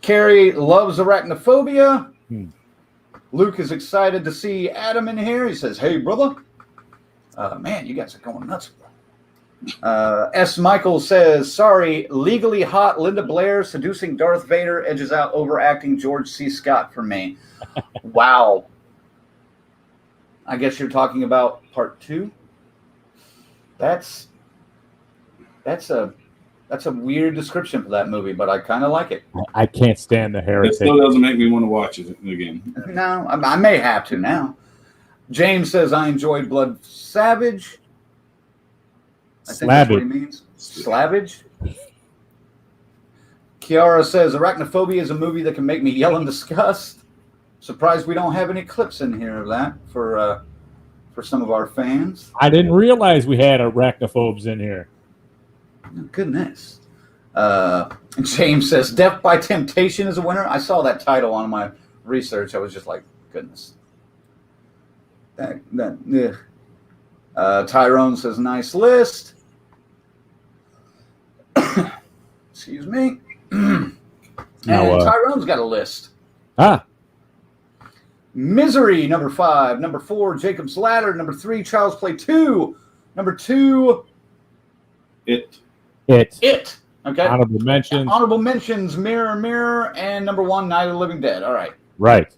Carrie loves Arachnophobia. Luke is excited to see Adam in here. He says, hey, brother. Man, you guys are going nuts. S. Michael says, sorry, legally hot Linda Blair seducing Darth Vader edges out overacting George C. Scott for me. Wow. I guess you're talking about part 2. That's a weird description for that movie, but I kind of like it. I can't stand the heretic. It still doesn't make me want to watch it again. No, I may have to now. James says, I enjoyed Blood Savage. I think that's what he means. Slavage. Kiara says, Arachnophobia is a movie that can make me yell in disgust. Surprised we don't have any clips in here of that for some of our fans. I didn't realize we had arachnophobes in here. Oh, goodness. James says, Death by Temptation is a winner. I saw that title on my research. I was just like, goodness. Tyrone says, nice list. Excuse me. And Tyrone's got a list. Misery, number 5. Number 4, Jacob's Ladder. Number 3, Child's Play 2. Number 2, It. Okay. Honorable mentions. Honorable mentions, Mirror, Mirror. And number 1, Night of the Living Dead. All right. Right.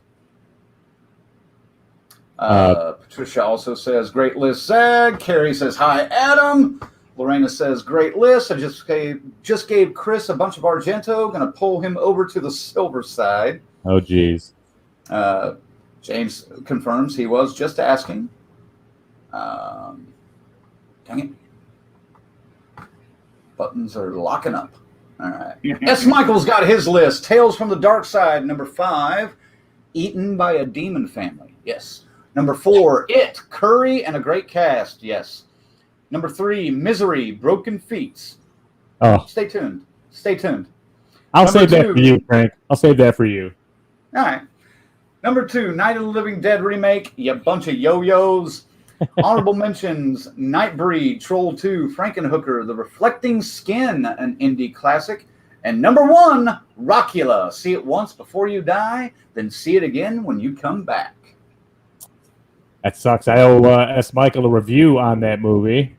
Patricia also says, great list, Zag. Carrie says, hi, Adam. Lorena says, great list. I just gave Chris a bunch of Argento. Going to pull him over to the silver side. Oh, geez. James confirms he was just asking. Dang it. Buttons are locking up. All right. S. Michael's got his list. Tales from the Dark Side, number 5. Eaten by a Demon Family. Yes. Number 4, It, Curry, and a Great Cast. Yes. Number 3, Misery, Broken Feet. Oh. Stay tuned. I'll save that for you, Frank. I'll save that for you. All right. Number 2, Night of the Living Dead remake. You bunch of yo-yos. Honorable mentions, Nightbreed, Troll 2, Frankenhooker, The Reflecting Skin, an indie classic. And number 1, Rockula. See it once before you die, then see it again when you come back. That sucks. I owe S. Michael a review on that movie.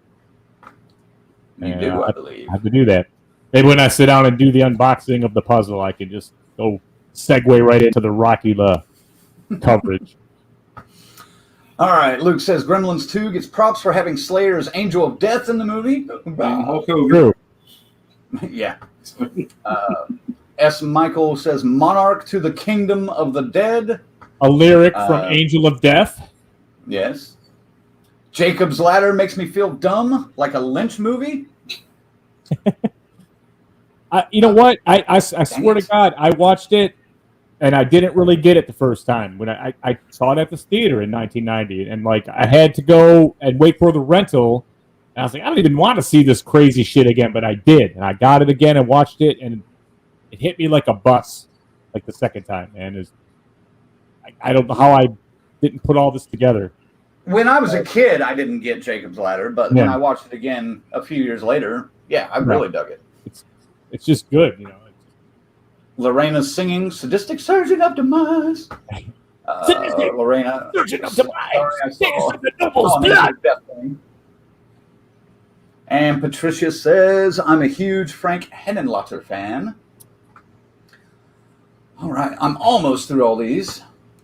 You do, I believe. I have to do that. Maybe when I sit down and do the unboxing of the puzzle, I can just go segue right into the Rockula coverage. All right. Luke says Gremlins 2 gets props for having Slayer's Angel of Death in the movie. True. Yeah. S. Michael says Monarch to the Kingdom of the Dead. A lyric from Angel of Death. Yes. Jacob's Ladder makes me feel dumb, like a Lynch movie. You know what? I swear to God, I watched it, and I didn't really get it the first time. When I saw it at this theater in 1990, and like I had to go and wait for the rental. And I was like, I don't even want to see this crazy shit again, but I did, and I got it again and watched it, and it hit me like a bus, like the second time, and I don't know how I didn't put all this together. When I was a kid, I didn't get Jacob's Ladder, but when I watched it again a few years later, I really dug it. It's just good, you know. Lorena's singing "Sadistic Surgeon of Demise." Lorena, Surgeon of Demise. And Patricia says, "I'm a huge Frank Henenlotter fan." All right, I'm almost through all these,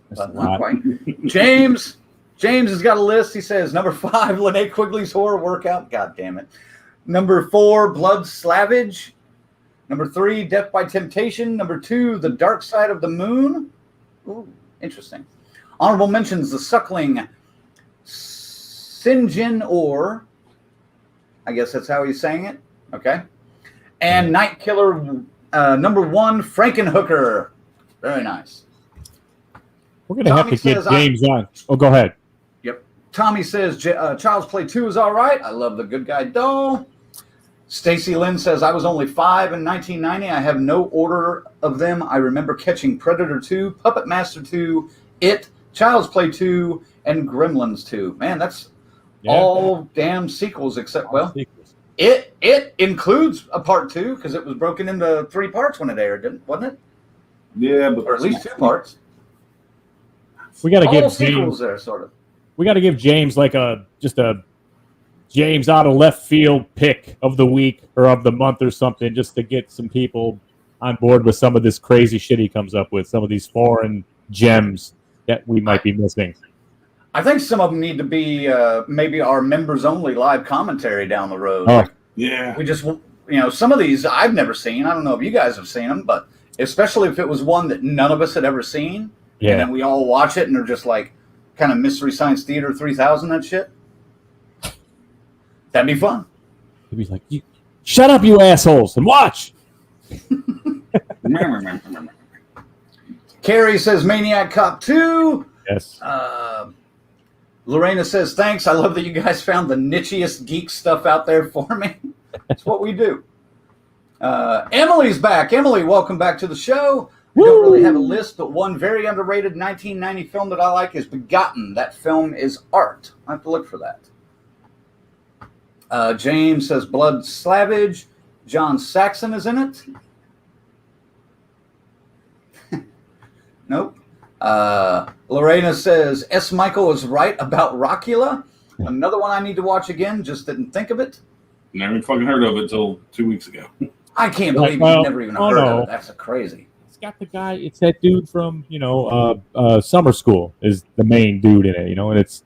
but not quite. James has got a list. He says, number 5, Linnea Quigley's horror workout. God damn it. Number 4, Blood Slavage. Number 3, Death by Temptation. Number 2, The Dark Side of the Moon. Ooh, interesting. Honorable mentions, The Suckling, Sinjin Or. I guess that's how he's saying it. Okay. And Night Killer, number 1, Frankenhooker. Very nice. We're going to have to get James on. Oh, go ahead. Yep. Tommy says Child's Play 2 is all right. I love the good guy doll. Stacy Lynn says, I was only 5 in 1990. I have no order of them. I remember catching Predator 2, Puppet Master 2, It, Child's Play 2, and Gremlins 2. Man, that's all damn sequels except, It includes a part 2 because it was broken into 3 parts when it aired, wasn't it? Yeah, but or at least 2 parts. We got to give sequels there, sort of. We got to give James like just a James out of left field pick of the week or of the month or something, just to get some people on board with some of this crazy shit he comes up with, some of these foreign gems that we might be missing. I think some of them need to be maybe our members only live commentary down the road. Oh. Yeah. We just, some of these I've never seen. I don't know if you guys have seen them, but especially if it was one that none of us had ever seen. Yeah. And then we all watch it and they're just like kind of Mystery Science Theater 3000 and shit. That'd be fun. He'd be like, shut up, you assholes, and watch. Carrie says Maniac Cop 2. Yes. Lorena says, thanks. I love that you guys found the nichiest geek stuff out there for me. That's what we do. Emily's back. Emily, welcome back to the show. We don't really have a list, but one very underrated 1990 film that I like is Begotten. That film is art. I have to look for that. James says Blood Slavage. John Saxon is in it. Nope. Lorena says S. Michael is right about Rockula. Another one I need to watch again. Just didn't think of it. Never fucking heard of it until 2 weeks ago. I can't believe you've never even heard of it. That's crazy. It's got the guy. It's that dude from Summer School is the main dude in it. And it's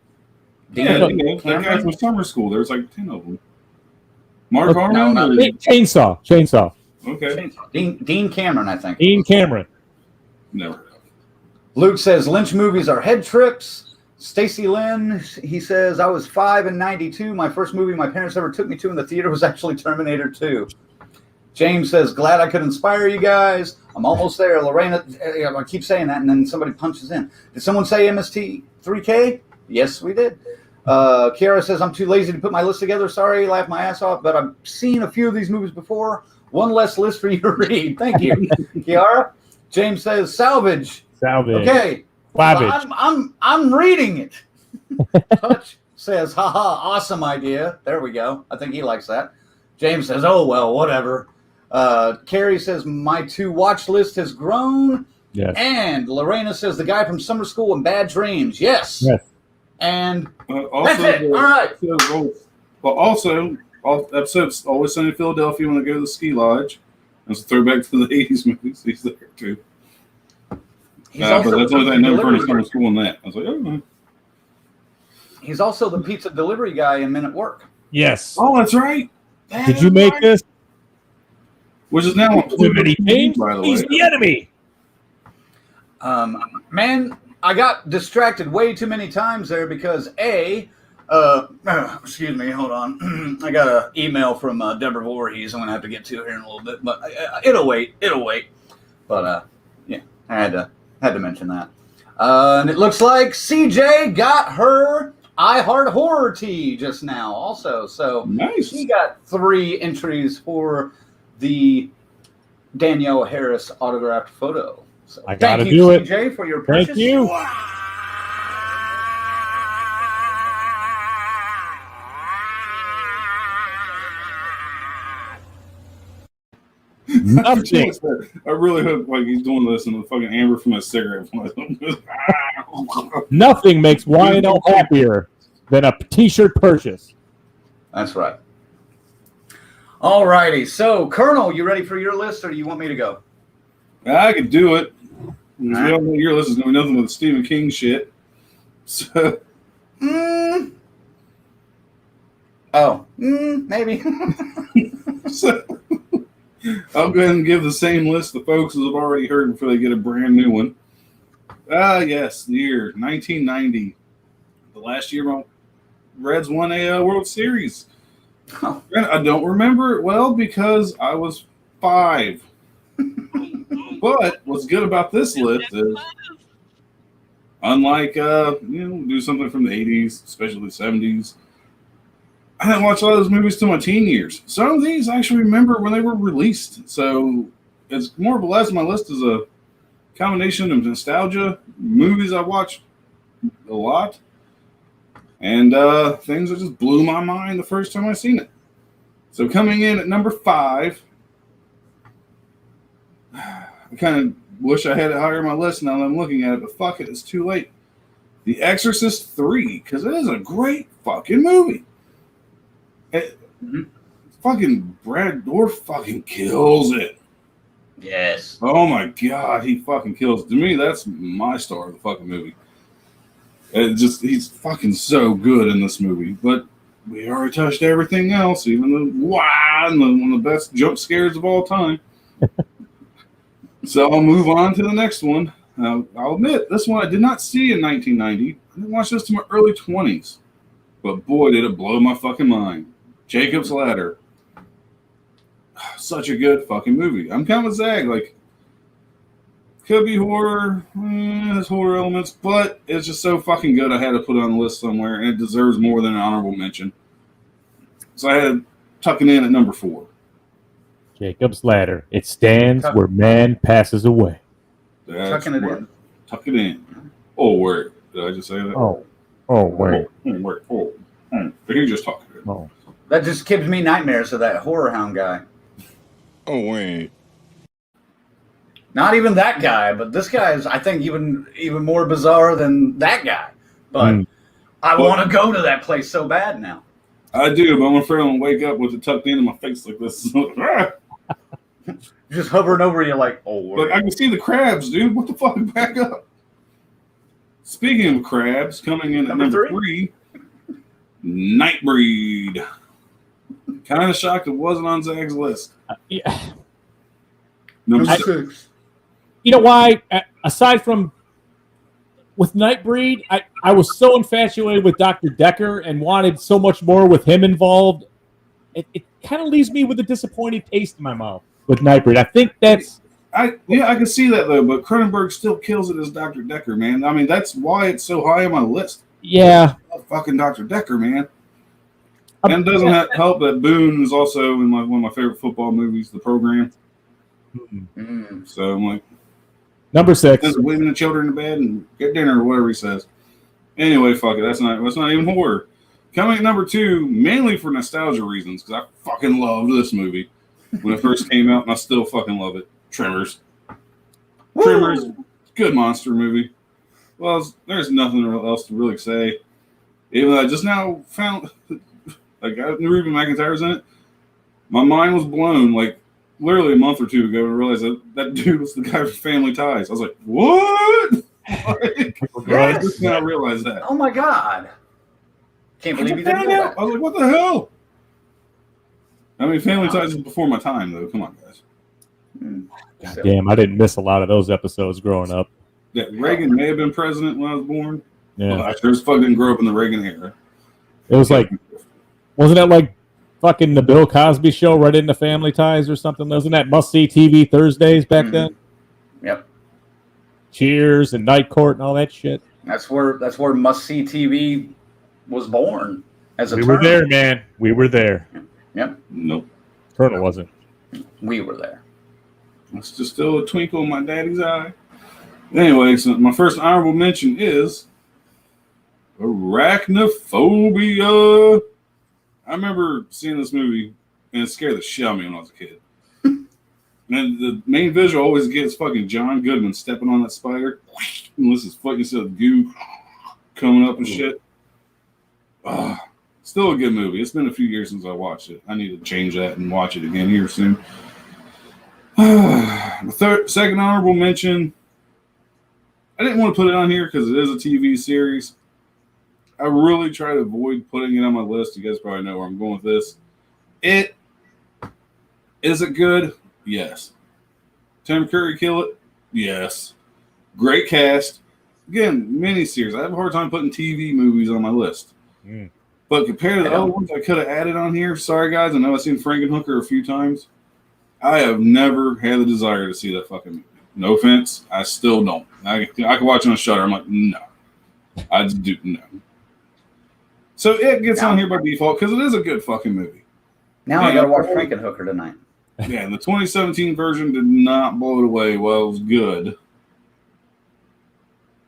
that guy from Summer School. There's like 10 of them. Mark Harmon? Chainsaw. Okay. Dean Cameron, I think. Dean Cameron. Never heard of it. Luke says Lynch movies are head trips. Stacy Lynn, he says, I was 5 in 92. My first movie my parents ever took me to in the theater was actually Terminator 2. James says, glad I could inspire you guys. I'm almost there. Lorena, I keep saying that, and then somebody punches in. Did someone say MST 3K? Yes, we did. Kiara says, I'm too lazy to put my list together. Sorry, laugh my ass off, but I've seen a few of these movies before. One less list for you to read. Thank you, Kiara. James says, salvage. Okay. I'm reading it. Touch says, haha, awesome idea. There we go. I think he likes that. James says, oh, well, whatever. Carrie says, my to watch list has grown. Yes. And Lorena says, the guy from Summer School and Bad Dreams. Yes. And that's it. All right. But also, all episodes Always Sunny in Philadelphia when I go to the ski lodge. That's a throwback to the 80s movies. He's there too. But that's the only thing I never heard of Summer School in that. I was like, oh. He's also the pizza delivery guy in Men at Work. Yes. Oh, that's right. Did you make this? Which is now too many games. He's the enemy. Man, I got distracted way too many times there because excuse me, hold on. I got an email from Deborah Voorhees I'm going to have to get to here in a little bit, but it'll wait. But yeah, I had to mention that. And it looks like CJ got her I Heart Horror tee just now also. So nice. She got 3 entries for the Danielle Harris autographed photo. So, I gotta thank you, do it. CJ, for your purchase. Thank you. Nothing. I really hope like he's doing this and the fucking amber from a cigarette. Nothing makes YNL happier than a T-shirt purchase. That's right. All righty. So, Colonel, you ready for your list, or do you want me to go? I could do it. We right. all know your list is going to be nothing but Stephen King shit. So, maybe. so I'll go ahead and give the same list the folks have already heard before they get a brand new one. Yes, the year 1990. The last year my Reds won a World Series. Oh. I don't remember it well because I was 5. But what's good about this list is, unlike do something from the 80s, especially the 70s, I didn't watch a lot of those movies till my teen years. Some of these I actually remember when they were released. So it's more or less my list is a combination of nostalgia, movies I watched a lot, and things that just blew my mind the first time I seen it. So coming in at number 5, I kind of wish I had it higher on my list now that I'm looking at it, but fuck it, it's too late. The Exorcist 3, because it is a great fucking movie. Fucking Brad Dourif fucking kills it. Yes. Oh my god, he fucking kills it. To me, that's my star of the fucking movie. He's fucking so good in this movie. But we already touched everything else, even one of the best jump scares of all time. So I'll move on to the next one. I'll admit, this one I did not see in 1990. I didn't watch this to my early 20s. But boy, did it blow my fucking mind. Jacob's Ladder. Such a good fucking movie. I'm kind of Zag. Like, could be horror. There's horror elements, but it's just so fucking good I had to put it on the list somewhere, and it deserves more than an honorable mention. So I had to tuck it in at number 4. Jacob's Ladder. It stands where man passes away. Tucking it in. Tuck it in. Oh, word. Did I just say that? Oh, wait. Word. Oh. But he just talking. Oh. That just gives me nightmares of that horror hound guy. Oh, wait. Not even that guy, but this guy is, I think, even more bizarre than that guy. But I want to go to that place so bad now. I do, but I'm afraid I'm going to wake up with it tucked into my face like this. Just hovering over you like, oh, word. But I can see the crabs, dude. What the fuck? Back up. Speaking of crabs, coming in at number 3, Nightbreed. Kind of shocked it wasn't on Zag's list. Yeah. Number 6. You know why? Aside from with Nightbreed, I was so infatuated with Dr. Decker and wanted so much more with him involved. It kind of leaves me with a disappointed taste in my mouth with Nightbreed. I think that's... I can see that, though, but Cronenberg still kills it as Dr. Decker, man. I mean, that's why it's so high on my list. Yeah. Fucking Dr. Decker, man. And it doesn't help that Boone is also in one of my favorite football movies, The Program. So I'm like... Number 6. Leaving the children in bed and get dinner or whatever he says. Anyway, fuck it. That's not even horror. Coming at number 2, mainly for nostalgia reasons, because I fucking loved this movie when it first came out, and I still fucking love it. Tremors. Woo! Tremors, good monster movie. Well, there's nothing else to really say. Even though I just now found, like, Ruben McIntyre's in it. My mind was blown, like, literally a month or 2 ago, and I realized that dude was the guy from Family Ties. I was like, what? I just now realized that. Oh, my God. Can't believe you didn't know that. I was like, what the hell? I mean, Family Ties is before my time, though. Come on, guys. God damn, I didn't miss a lot of those episodes growing up. Yeah, Reagan may have been president when I was born. Yeah. Well, I sure as fuck didn't grow up in the Reagan era. It was like, wasn't that like fucking the Bill Cosby show right into Family Ties or something? Wasn't that must-see TV Thursdays back then? Yep. Cheers and Night Court and all that shit. That's where must-see TV was born as a term. We were there, man. We were there. Yep. Nope. Colonel wasn't. We were there. It's just still a twinkle in my daddy's eye. Anyway, so my first honorable mention is Arachnophobia. I remember seeing this movie, and it scared the shit out of me when I was a kid. And the main visual always gets fucking John Goodman stepping on that spider, unless his fucking goo coming up and shit. Still a good movie. It's been a few years since I watched it. I need to change that and watch it again here soon. The second honorable mention, I didn't want to put it on here because it is a TV series. I really try to avoid putting it on my list. You guys probably know where I'm going with this. Is it good? Yes. Tim Curry kill it? Yes. Great cast. Again, miniseries. I have a hard time putting TV movies on my list. But compared to the other ones I could have added on here, sorry guys, I know I've seen Frankenhooker a few times. I have never had the desire to see that fucking movie. No offense, I still don't. I can watch it on Shudder. I'm like, no. I just do no. So it gets on here by default because it is a good fucking movie. Now I gotta watch Frankenhooker tonight. Yeah, and the 2017 version did not blow it away. Well, it was good.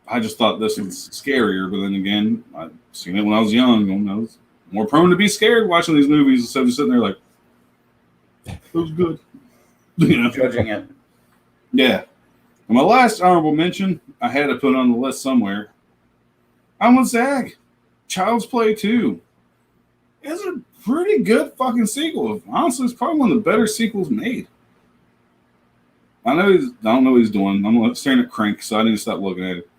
I just thought this was scarier, but then again, I've seen it when I was young, and I was more prone to be scared watching these movies instead of just sitting there like, it was good. You know? Judging it. Yeah. And my last honorable mention, I had to put on the list somewhere. I'm with Zach. Child's Play 2. It's a pretty good fucking sequel. Honestly, it's probably one of the better sequels made. I don't know what he's doing. I'm staring at Crank, so I need to stop looking at it.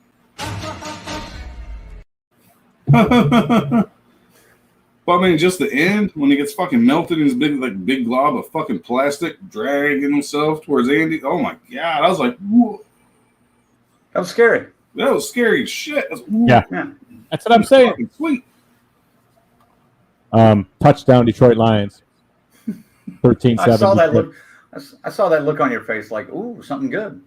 But I mean, just the end when he gets fucking melted in his big glob of fucking plastic, dragging himself towards Andy. Oh my god! I was like, whoa. That was scary. That was scary as shit. Yeah, that's what I'm saying. Sweet. Touchdown, Detroit Lions. 13-7. I saw that look. I saw that look on your face, like, ooh, something good.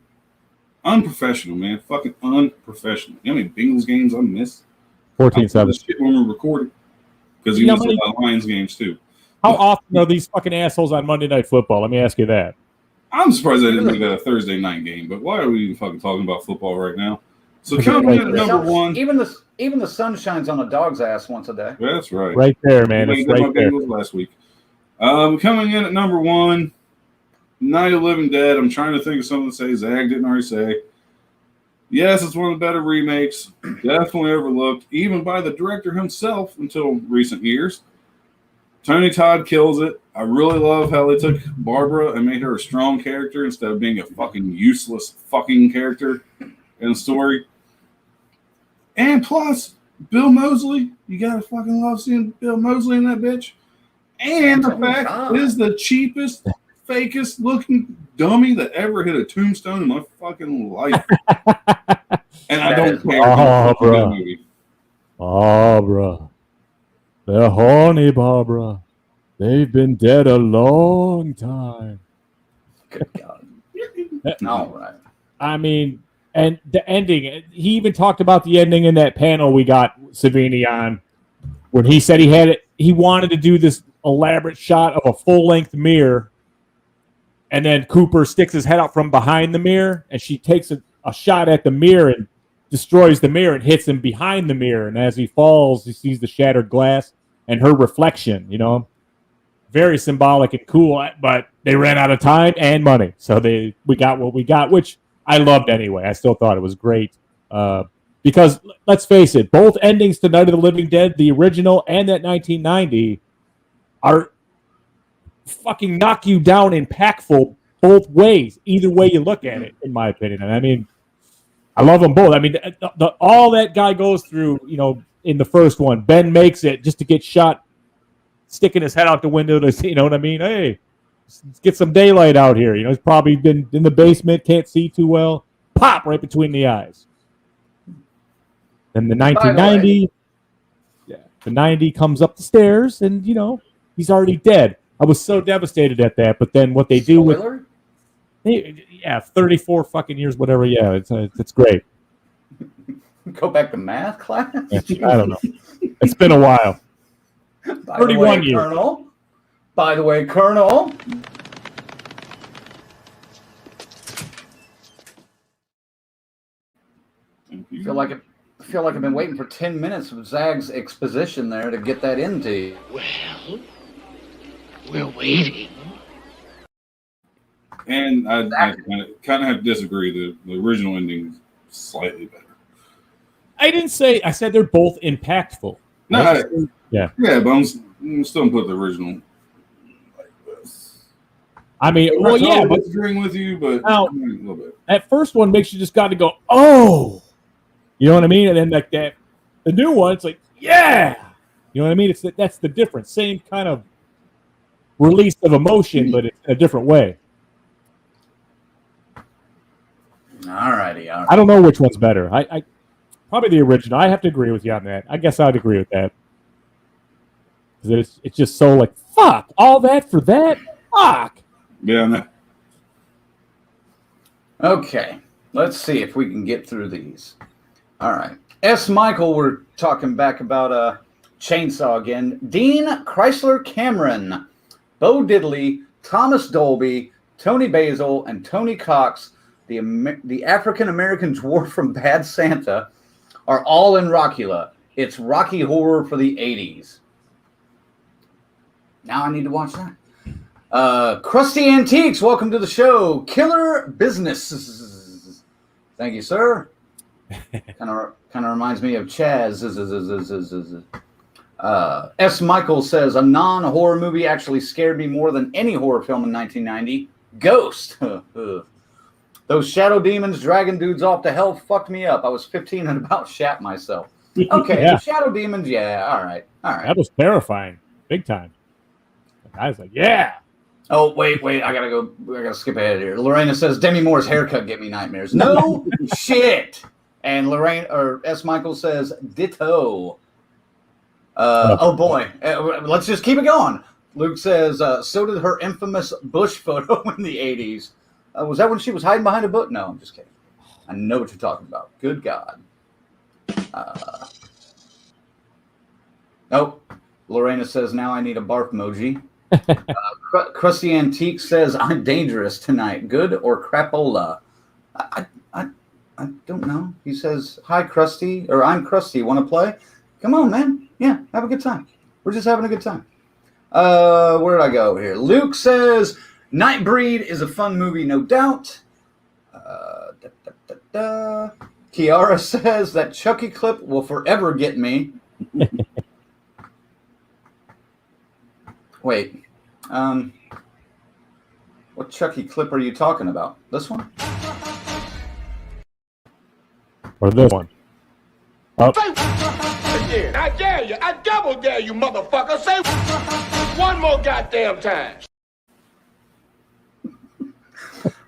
Unprofessional, man. Fucking unprofessional. You know how many Bengals games I missed? 14-7. Shit when we're recording. Because he was a lot of Lions games too. How often are these fucking assholes on Monday Night Football? Let me ask you that. I'm surprised they didn't make that a Thursday night game, but why are we even fucking talking about football right now? So coming in at number one. Even the sun shines on a dog's ass once a day. That's right. Right there, man. It's right there. Last week. Coming in at number one, Night of the Living Dead. I'm trying to think of something to say Zag didn't already say. Yes, it's one of the better remakes. Definitely overlooked, even by the director himself until recent years. Tony Todd kills it. I really love how they took Barbara and made her a strong character instead of being a fucking useless fucking character in the story. And plus, Bill Moseley. You gotta fucking love seeing Bill Moseley in that bitch. And the fact is the cheapest, fakest looking dummy that ever hit a tombstone in my fucking life. And I don't care. Oh, bro. Barbara. They're horny, Barbara. They've been dead a long time. Good God. All right. I mean, and the ending, he even talked about the ending in that panel we got Savini on when he said he wanted to do this elaborate shot of a full-length mirror, and then Cooper sticks his head out from behind the mirror, and she takes a shot at the mirror and destroys the mirror and hits him behind the mirror. And as he falls, he sees the shattered glass and her reflection, you know. Very symbolic and cool, but they ran out of time and money. So we got what we got, which I loved anyway. I still thought it was great. Because, let's face it, both endings to Night of the Living Dead, the original and that 1990, are fucking knock you down impactful both ways, either way you look at it, in my opinion. And I mean, I love them both. I mean, all that guy goes through, you know, in the first one, Ben makes it just to get shot, sticking his head out the window to, you know what I mean? Hey, let's get some daylight out here. You know, he's probably been in the basement, can't see too well. Pop right between the eyes. Then the 1990, the 90 comes up the stairs, and you know he's already dead. I was so devastated at that, but then what they do with 34 fucking years, whatever. Yeah, it's great. Go back to math class. I don't know. It's been a while. 31 years. Colonel. By the way, Colonel. I feel like I've been waiting for 10 minutes of Zag's exposition there to get that into you. Well, we're waiting. And I kind of have to disagree. The original ending is slightly better. I didn't say. I said they're both impactful. No, yeah, but I'm still gonna put the original like this. I mean, well, yeah, but disagreeing with you, but now, a little bit. That first one makes you just got to go, oh, you know what I mean? And then like that, the new one, it's like, yeah, you know what I mean? That's the difference. Same kind of release of emotion, but it's in a different way. All righty. I don't know which one's better. I probably the original. I have to agree with you on that. I guess I'd agree with that. Because it's just so like, fuck, all that for that? Fuck. Yeah, no. Okay, let's see if we can get through these. All right. S. Michael, we're talking back about Chainsaw again. Dean Chrysler Cameron, Bo Diddley, Thomas Dolby, Tony Basil, and Tony Cox, the African-American dwarf from Bad Santa, are all in Rockula. It's Rocky Horror for the 80s. Now I need to watch that. Krusty Antiques, welcome to the show. Killer Business. Thank you, sir. Kind of reminds me of Chaz. S. Michael says, a non-horror movie actually scared me more than any horror film in 1990. Ghost. Those shadow demons dragging dudes off to hell fucked me up. I was 15 and about shat myself. Okay, Yeah. Shadow demons, yeah, all right. That was terrifying, big time. I was like, yeah. Oh, wait, I gotta skip ahead here. Lorena says, Demi Moore's haircut get me nightmares. No shit. And S. Michael says, ditto. Oh boy, let's just keep it going. Luke says, so did her infamous Bush photo in the 80s. Was that when she was hiding behind a book? No, I'm just kidding. I know what you're talking about. Good God. Nope. Lorena says, now I need a barf emoji. Krusty Antique says, I'm dangerous tonight. Good or crapola? I don't know. He says, hi, Krusty, or I'm Krusty. Want to play? Come on, man. Yeah, have a good time. We're just having a good time. Where did I go here? Luke says, Nightbreed is a fun movie, no doubt. Kiara says, that Chucky clip will forever get me. Wait. What Chucky clip are you talking about? This one? Or this one? Oh. Again, I dare you. I double dare you, motherfucker. Say one more goddamn time.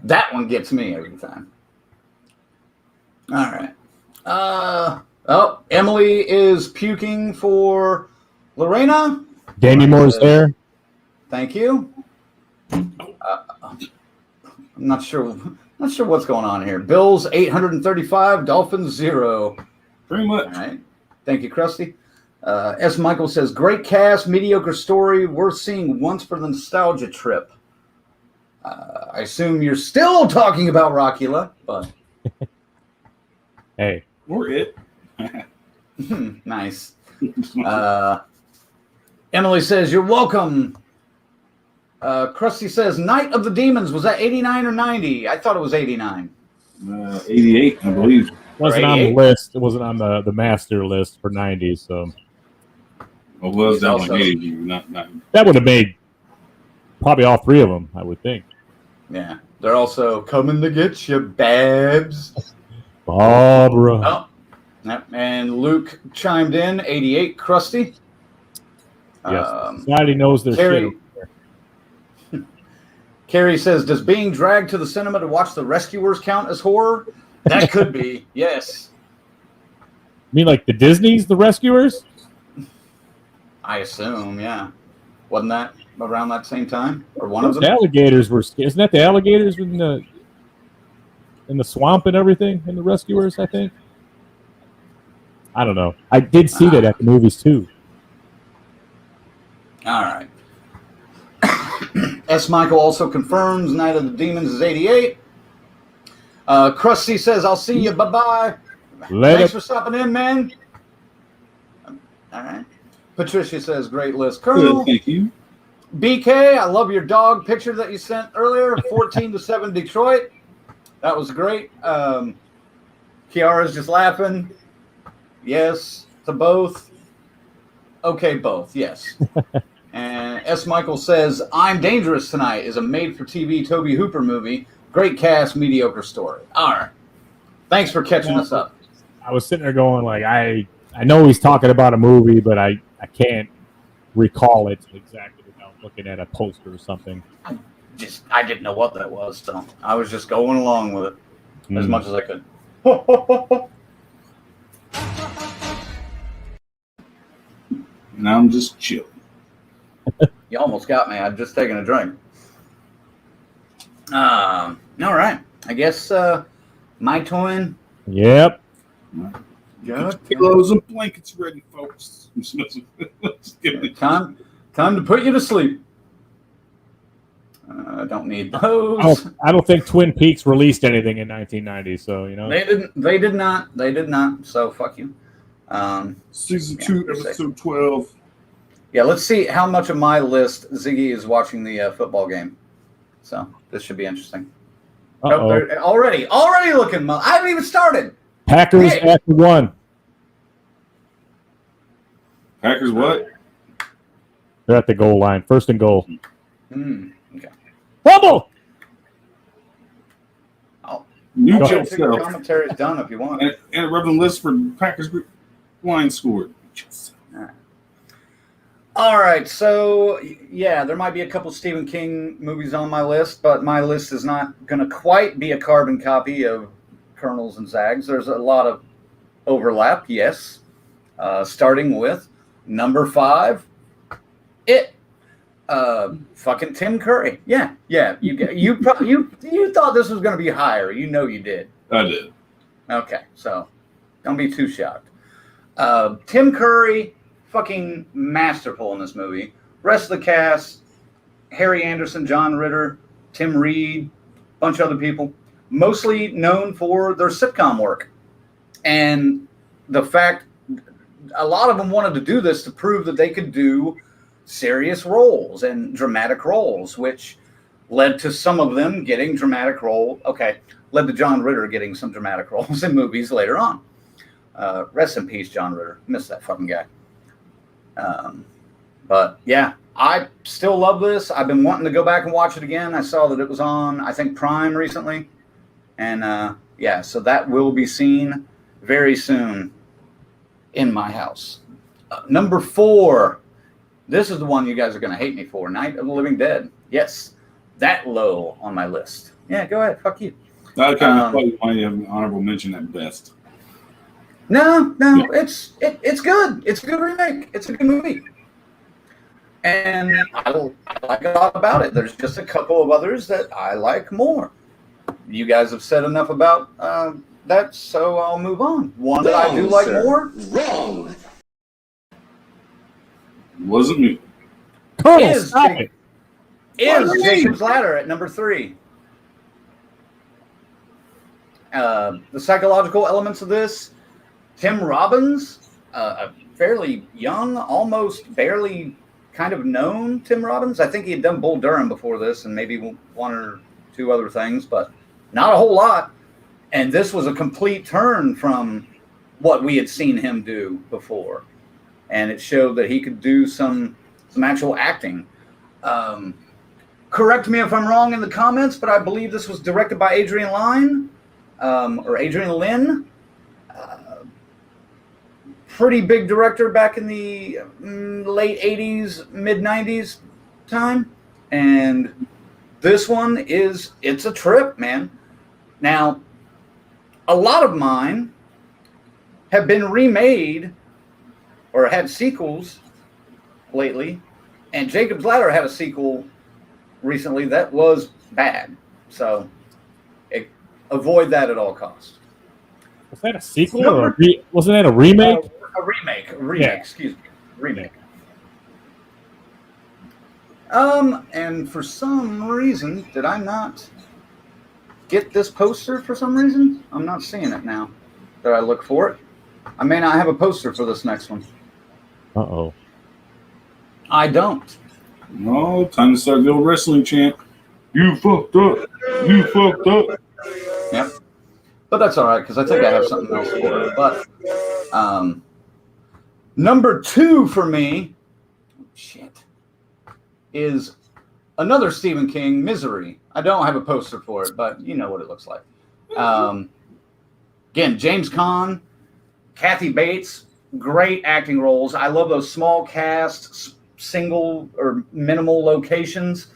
That one gets me every time. All right. Oh, Emily is puking for Lorena. Demi Moore's hair. Thank you. I'm not sure what's going on here. Bills 835, Dolphins 0. Pretty much. All right. Thank you, Krusty. S. Michael says, great cast, mediocre story, worth seeing once for the nostalgia trip. I assume you're still talking about Rockula, but hey, or it. Nice. Emily says, you're welcome. Krusty says, Night of the Demons, was that 89 or 90? I thought it was 89. 88, I believe. Wasn't on the list. It wasn't on the master list for 90, so. It was definitely 80, not 90. That would have made probably all three of them, I would think. Yeah. They're also coming to get you, babs. Barbara. Oh. Yep. And Luke chimed in, 88, Krusty. Yes. Society knows their shit. Carrie says, does being dragged to the cinema to watch The Rescuers count as horror? That could be, yes. You mean like the Disney's The Rescuers? I assume, yeah. Wasn't that around that same time? Or one of them? The alligators were... Isn't that the alligators in the swamp and everything in The Rescuers, I think? I don't know. I did see that at the movies, too. All right. S. Michael also confirms Night of the Demons is 88. Krusty says, I'll see you. Bye-bye. Thanks for stopping in, man. All right. Patricia says, great list. Colonel, Thank you. BK, I love your dog picture that you sent earlier. 14-7 Detroit. That was great. Kiara's just laughing. Yes to both. Okay, both. Yes. And S. Michael says, I'm Dangerous Tonight is a made-for-TV Toby Hooper movie. Great cast, mediocre story. All right. Thanks for catching us up. I was sitting there going, like, I know he's talking about a movie, but I can't recall it exactly without looking at a poster or something. I didn't know what that was, so I was just going along with it as much as I could. And I'm just chilling. You almost got me. I'd just taken a drink. All right. I guess my twin. Yep. Good. Pillows and blankets ready, folks. Time to put you to sleep. I don't need those. I don't think Twin Peaks released anything in 1990, so you know They did not. They did not. So fuck you. Season 2, episode 12. Yeah, let's see how much of my list Ziggy is watching the football game. So this should be interesting. Already looking. I haven't even started. Packers after 1. Packers what? They're at the goal line. First and goal. Okay. Fumble! New Joe self. commentary is done if you want. And a relevant list for Packers line scored. All right, so yeah, there might be a couple Stephen King movies on my list, but my list is not going to quite be a carbon copy of Colonel's and Zag's. There's a lot of overlap, yes. Starting with number 5, It. Fucking Tim Curry. Yeah. You thought this was going to be higher. You know you did. I did. Okay, so don't be too shocked. Tim Curry, fucking masterful in this movie. Rest of the cast, Harry Anderson, John Ritter, Tim Reed, bunch of other people, mostly known for their sitcom work. And the fact a lot of them wanted to do this to prove that they could do serious roles and dramatic roles, which led to some of them getting dramatic role. Okay, led to John Ritter getting some dramatic roles in movies later on. Rest in peace, John Ritter. Miss that fucking guy. But yeah, I still love this. I've been wanting to go back and watch it again. I saw that it was on, I think, Prime recently. And yeah, so that will be seen very soon in my house. Number 4. This is the one you guys are going to hate me for. Night of the Living Dead. Yes, that low on my list. Yeah, go ahead. Fuck you. I kind of thought you might have an honorable mention at best. No, Yeah. it's good. It's a good remake. It's a good movie. And I like a lot about it. There's just a couple of others that I like more. You guys have said enough about that, so I'll move on. One that I do like more. Wrong. Wasn't me. Is Jacob's Ladder at number 3. The psychological elements of this, Tim Robbins, a fairly young, almost barely kind of known Tim Robbins. I think he had done Bull Durham before this and maybe one or two other things, but not a whole lot. And this was a complete turn from what we had seen him do before. And it showed that he could do some actual acting. Correct me if I'm wrong in the comments, but I believe this was directed by Adrian Lyne, or Adrian Lynn. Pretty big director back in the late 80s, mid 90s time. And this one it's a trip, man. Now, a lot of mine have been remade or had sequels lately, and Jacob's Ladder had a sequel recently that was bad. So avoid that at all costs. Was that a sequel or wasn't that a remake? A remake, Yeah. excuse me. Remake. And for some reason, did I not get this poster for some reason? I'm not seeing it now. that I look for it. I may not have a poster for this next one. Uh-oh. I don't. No, time to start the old wrestling chant. You fucked up. You fucked up. Yep. But that's all right, because I think I have something else for it. But number 2 for me, is another Stephen King, Misery. I don't have a poster for it, but you know what it looks like. Again, James Caan, Kathy Bates, great acting roles. I love those small cast, single or minimal locations.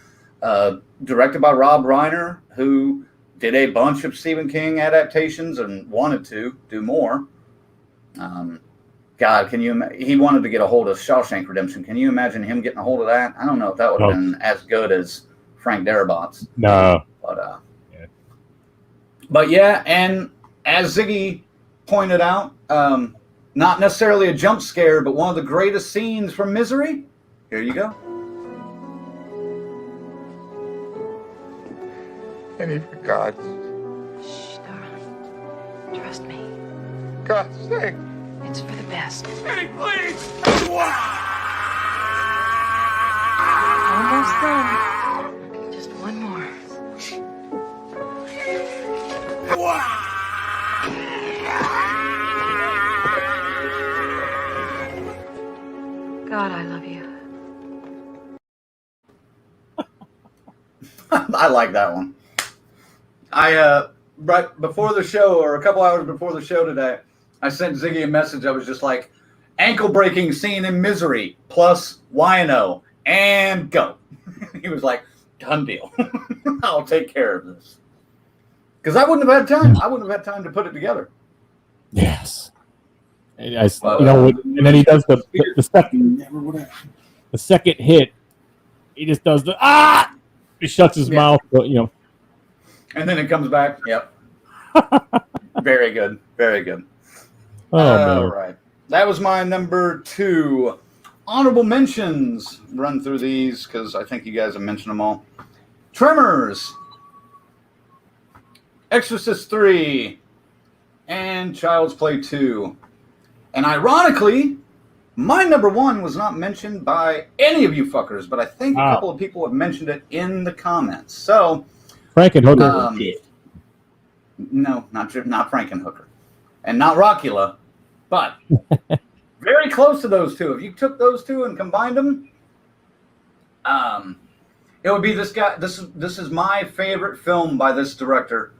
Directed by Rob Reiner, who did a bunch of Stephen King adaptations and wanted to do more. God, he wanted to get a hold of Shawshank Redemption. Can you imagine him getting a hold of that? I don't know if that would have been as good as Frank Darabont's. No. But yeah, and as Ziggy pointed out, not necessarily a jump scare, but one of the greatest scenes from Misery. Here you go. Any for God's... Shh, darling. Trust me. God's sake. It's for the best. Eddie, please! Almost done. Just one more. God, I love you. I like that one. I right before the show, or a couple hours before the show today, I sent Ziggy a message. I was just like, ankle-breaking scene in Misery, plus Wino, and go. He was like, done deal. I'll take care of this. Because I wouldn't have had time. I wouldn't have had time to put it together. Yes. And and then he does the second hit. He just does the He shuts his mouth, but And then it comes back. Yep. Very good. Very good. All right. That was my number 2. Honorable mentions. Run through these because I think you guys have mentioned them all. Tremors, Exorcist 3, and Child's Play 2. And ironically, my number 1 was not mentioned by any of you fuckers, but I think a couple of people have mentioned it in the comments. So, Frankenhooker. No, not Frankenhooker. And not Rockula, but very close to those two. If you took those two and combined them, it would be this guy. This is my favorite film by this director,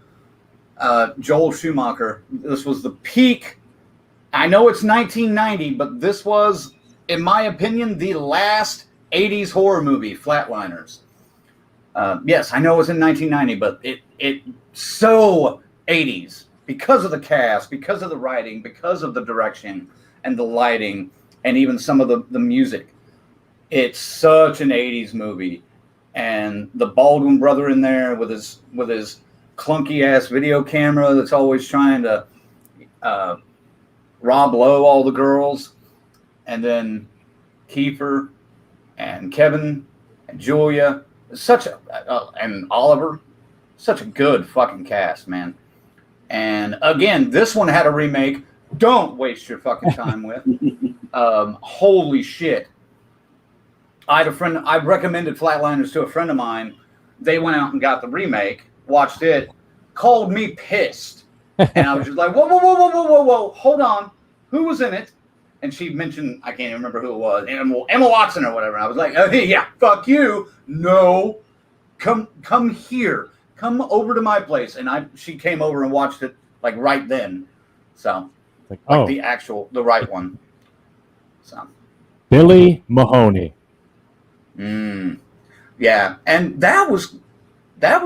Joel Schumacher. This was the peak. I know it's 1990, but this was, in my opinion, the last 80s horror movie, Flatliners. Yes, I know it was in 1990, but it so 80s because of the cast, because of the writing, because of the direction and the lighting, and even some of the music. It's such an 80s movie. And the Baldwin brother in there with his clunky ass video camera that's always trying to Rob Lowe all the girls, and then Kiefer and Kevin and Julia, and Oliver, such a good fucking cast, man. And again, this one had a remake. Don't waste your fucking time with. Holy shit! I had a friend. I recommended Flatliners to a friend of mine. They went out and got the remake, watched it, called me pissed. And I was just like, whoa, hold on. Who was in it? And she mentioned, I can't even remember who it was, Emma Watson or whatever. And I was like, oh, yeah, fuck you. No, come here. Come over to my place. And she came over and watched it like right then. So, the right one. So, Billy Mahoney. Yeah. And that was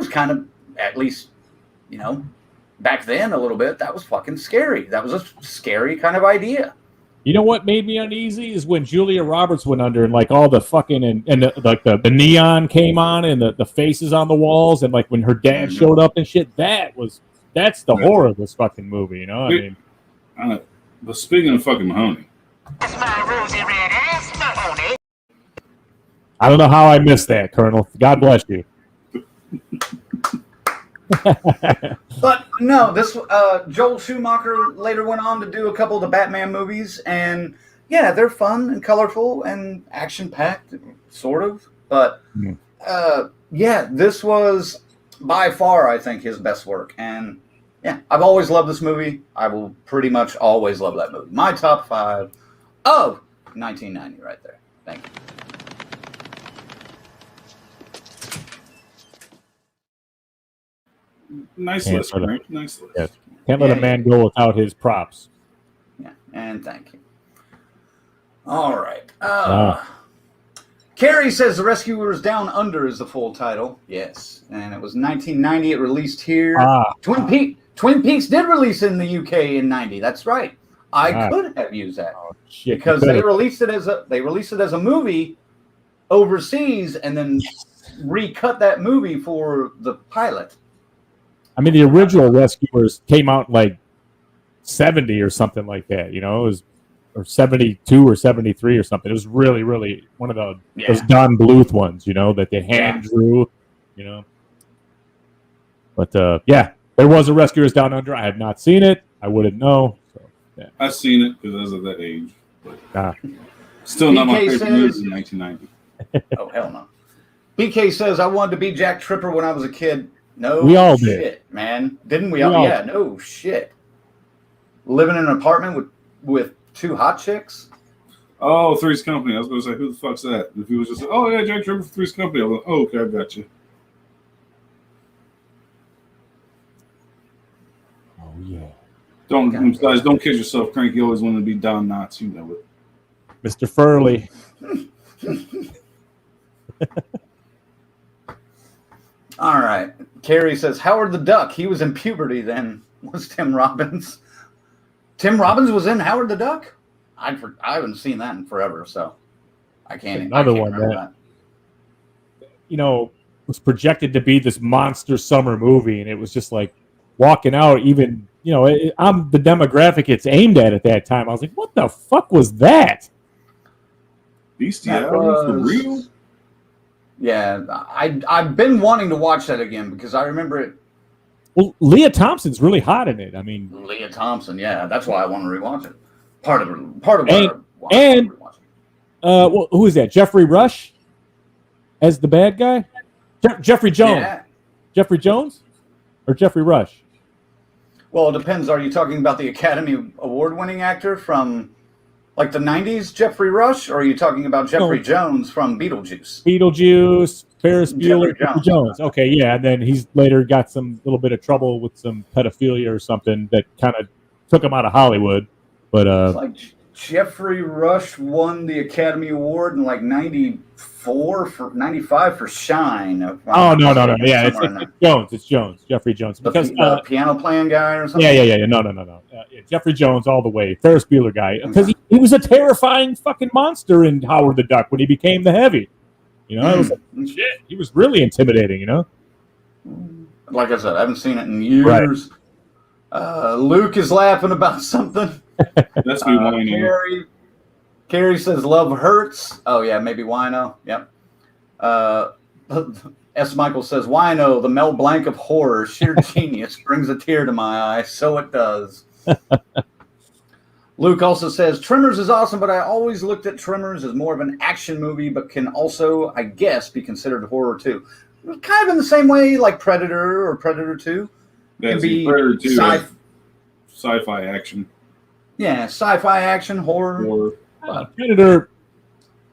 kind of, at least, back then a little bit, that was fucking scary. That was a scary kind of idea. You know what made me uneasy is when Julia Roberts went under and like all the fucking and the neon came on and the faces on the walls and like when her dad showed up and shit. That's the horror of this fucking movie. But speaking of fucking Mahoney, That's my rosy red ass, Mahoney. I don't know how I missed that, Colonel. God bless you. But no, this Joel Schumacher later went on to do a couple of the Batman movies, and yeah, they're fun and colorful and action-packed, sort of. But yeah, this was by far, I think, his best work. And yeah, I've always loved this movie. I will pretty much always love that movie. My top 5 of 1990 right there. Thank you. Nice list, Frank. Nice list. Yes. Can't let a man go without his props. Yeah, and thank you. All right. Carrie says The Rescuers Down Under is the full title. Yes. And it was 1990. It released here. Twin Peaks did release in the UK in 90. That's right. I could have used that. Oh, shit, because they released it as a movie overseas and then recut that movie for the pilot. I mean, the original Rescuers came out in like 70 or something like that. You know, it was or 72 or 73 or something. It was really, really one of those Don Bluth ones, you know, that they hand drew, you know. But yeah, there was a Rescuers Down Under. I have not seen it. I wouldn't know. So, yeah. I've seen it because I was at that age. But still not my favorite movies in 1990. Oh, hell no. BK says, I wanted to be Jack Tripper when I was a kid. No, we all shit, did, man. Didn't we all? Yeah, no shit. Living in an apartment with 2 hot chicks. Oh, Three's Company. I was going to say, who the fuck's that? If he was just, oh yeah, Jack Tripper for Three's Company. I was like, oh, okay, I got you. Oh yeah. Don't kid yourself, Crank. You always wanted to be Don Knotts. You know it. Mr. Furley. All right. Carrie says, Howard the Duck. He was in puberty then. Was Tim Robbins. Tim Robbins was in Howard the Duck? I haven't seen that in forever, so I can't remember that. You know, was projected to be this monster summer movie, and it was just like walking out, even, you know, I'm the demographic it's aimed at that time. I was like, what the fuck was that? Bestiality for real? Yeah, I've been wanting to watch that again because I remember it. Well, Leah Thompson's really hot in it. I mean, Leah Thompson, yeah, that's why I want to rewatch it. Part of well, who is that? Jeffrey Rush as the bad guy? Jeffrey Jones. Yeah. Jeffrey Jones or Jeffrey Rush? Well, it depends. Are you talking about the Academy Award-winning actor from like the 90s, Jeffrey Rush, or are you talking about Jeffrey Jones from Beetlejuice? Beetlejuice, Ferris Bueller, Jeffrey Jones. Okay, yeah, and then he's later got some little bit of trouble with some pedophilia or something that kind of took him out of Hollywood. But it's like Jeffrey Rush won the Academy Award in like 95 for Shine. Oh no! Yeah, it's Jones. It's Jones. Jeffrey Jones. Because the piano playing guy or something. Yeah. No. Jeffrey Jones all the way. Ferris Bueller guy. Because he was a terrifying fucking monster in Howard the Duck when he became the heavy. You know, it was like, shit. He was really intimidating. You know. Like I said, I haven't seen it in years. Right. Luke is laughing about something. That's me whining. Carrie says love hurts. Oh yeah, maybe Wino. Yep. S. Michael says Wino, the Mel Blanc of horror, sheer genius, brings a tear to my eye. So it does. Luke also says Tremors is awesome, but I always looked at Tremors as more of an action movie, but can also, I guess, be considered horror too. Kind of in the same way like Predator or Predator 2. That's Predator 2. Sci-fi action. Yeah, sci-fi action, horror. Predator,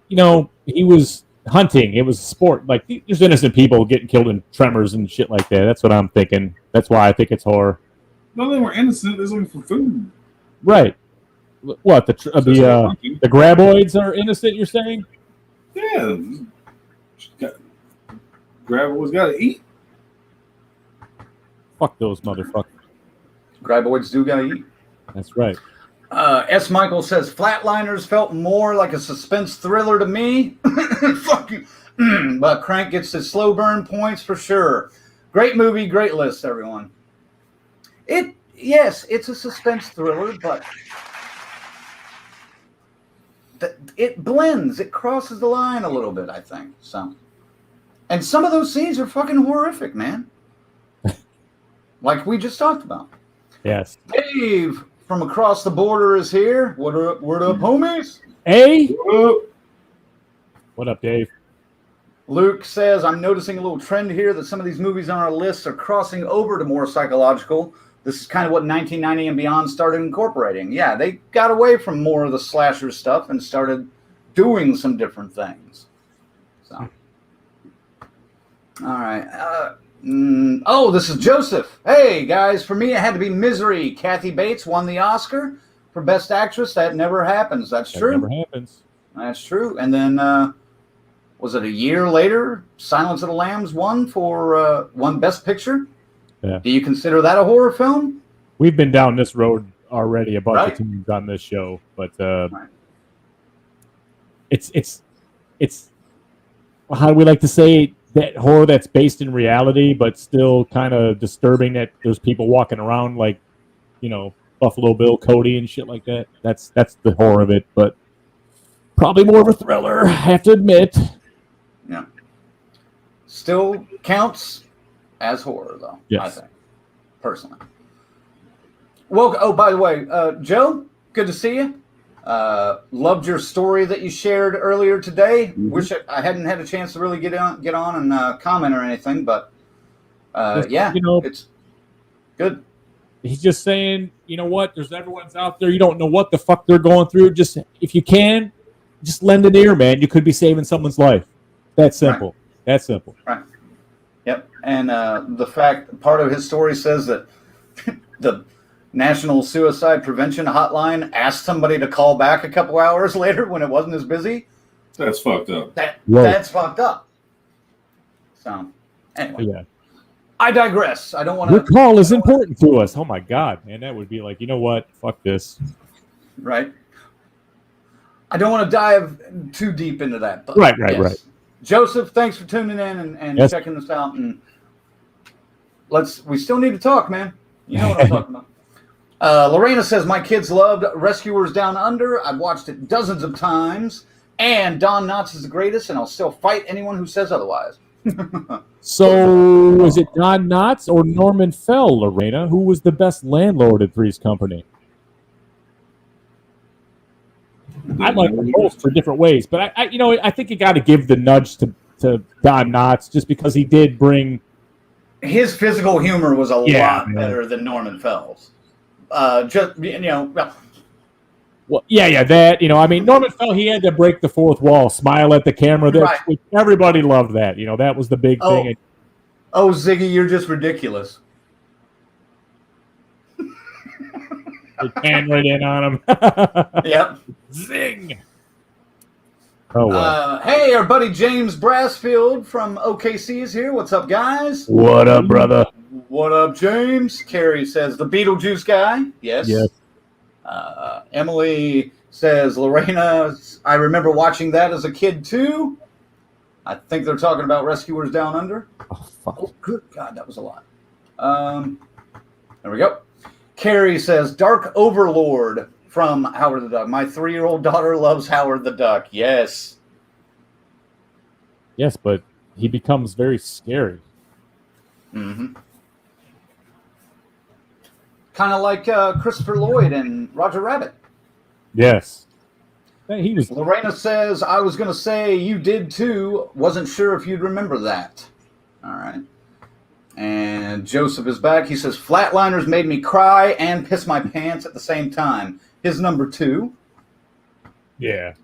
you know, he was hunting. It was sport. Like, there's innocent people getting killed in Tremors and shit like that. That's what I'm thinking. That's why I think it's horror. No, they were innocent. They're looking for food. Right. What, the graboids are innocent, you're saying? Yeah. Graboids got to eat. Fuck those motherfuckers. Graboids do got to eat. That's right. S. Michael says Flatliners felt more like a suspense thriller to me. Fuck you. But Crank gets his slow burn points for sure. Great movie, great list, everyone. Yes, it's a suspense thriller, but it blends. It crosses the line a little bit, I think. So, and some of those scenes are fucking horrific, man. like we just talked about. Yes. Dave from across the border is here. What up, homies? Hey. What up, Dave? Luke says, I'm noticing a little trend here that some of these movies on our lists are crossing over to more psychological. This is kind of what 1990 and beyond started incorporating. Yeah, they got away from more of the slasher stuff and started doing some different things. So, all right. Oh, this is Joseph. Hey, guys, for me, it had to be Misery. Kathy Bates won the Oscar for Best Actress. That never happens. That's true. Never happens. That's true. And then, was it a year later? Silence of the Lambs won for won Best Picture. Yeah. Do you consider that a horror film? We've been down this road already a bunch of times on this show, but it's how do we like to say that horror that's based in reality, but still kind of disturbing that there's people walking around like, Buffalo Bill Cody and shit like that. That's the horror of it, but probably more of a thriller, I have to admit. Yeah. Still counts as horror, though, yes. I think, personally. Well, oh, by the way, Joe, good to see you. Loved your story that you shared earlier today. Mm-hmm. Wish I hadn't had a chance to really get on and comment or anything, but it's good. He's just saying, you know what? There's everyone's out there. You don't know what the fuck they're going through. Just if you can, just lend an ear, man. You could be saving someone's life. That's simple. Right. That's simple. Right. Yep. And the fact part of his story says that the National Suicide Prevention Hotline asked somebody to call back a couple hours later when it wasn't as busy. That's fucked up. That's fucked up. So, anyway. Yeah. I digress. I don't want to... Your call is important to us. Oh, my God. Man, that would be like, you know what? Fuck this. Right. I don't want to dive too deep into that. But Right. Joseph, thanks for tuning in and checking this out. And we still need to talk, man. You know what I'm talking about. Lorena says, my kids loved Rescuers Down Under. I've watched it dozens of times. And Don Knotts is the greatest, and I'll still fight anyone who says otherwise. So, was it Don Knotts or Norman Fell, Lorena? Who was the best landlord at Three's Company? I like them both for different ways, but I think you got to give the nudge to Don Knotts just because he did bring. His physical humor was a lot better than Norman Fell's. Well, that Norman Fell, he had to break the fourth wall, smile at the camera. Which everybody loved that. That was the big thing. Oh, Ziggy, you're just ridiculous. They pan right in on him. Yep. Zing. Oh, well. Hey, our buddy James Brassfield from OKC is here. What's up, guys? What up, brother? What up, James? Carrie says, the Beetlejuice guy. Yes. Emily says, Lorena, I remember watching that as a kid, too. I think they're talking about Rescuers Down Under. Oh, fuck. Oh, good God, that was a lot. There we go. Carrie says, Dark Overlord from Howard the Duck. My 3-year-old daughter loves Howard the Duck. Yes. Yes, but he becomes very scary. Mm-hmm. Kind of like Christopher Lloyd and Roger Rabbit. Yes. He was. Lorena says, I was going to say you did too. Wasn't sure if you'd remember that. All right. And Joseph is back. He says, Flatliners made me cry and piss my pants at the same time. His number 2. Yeah.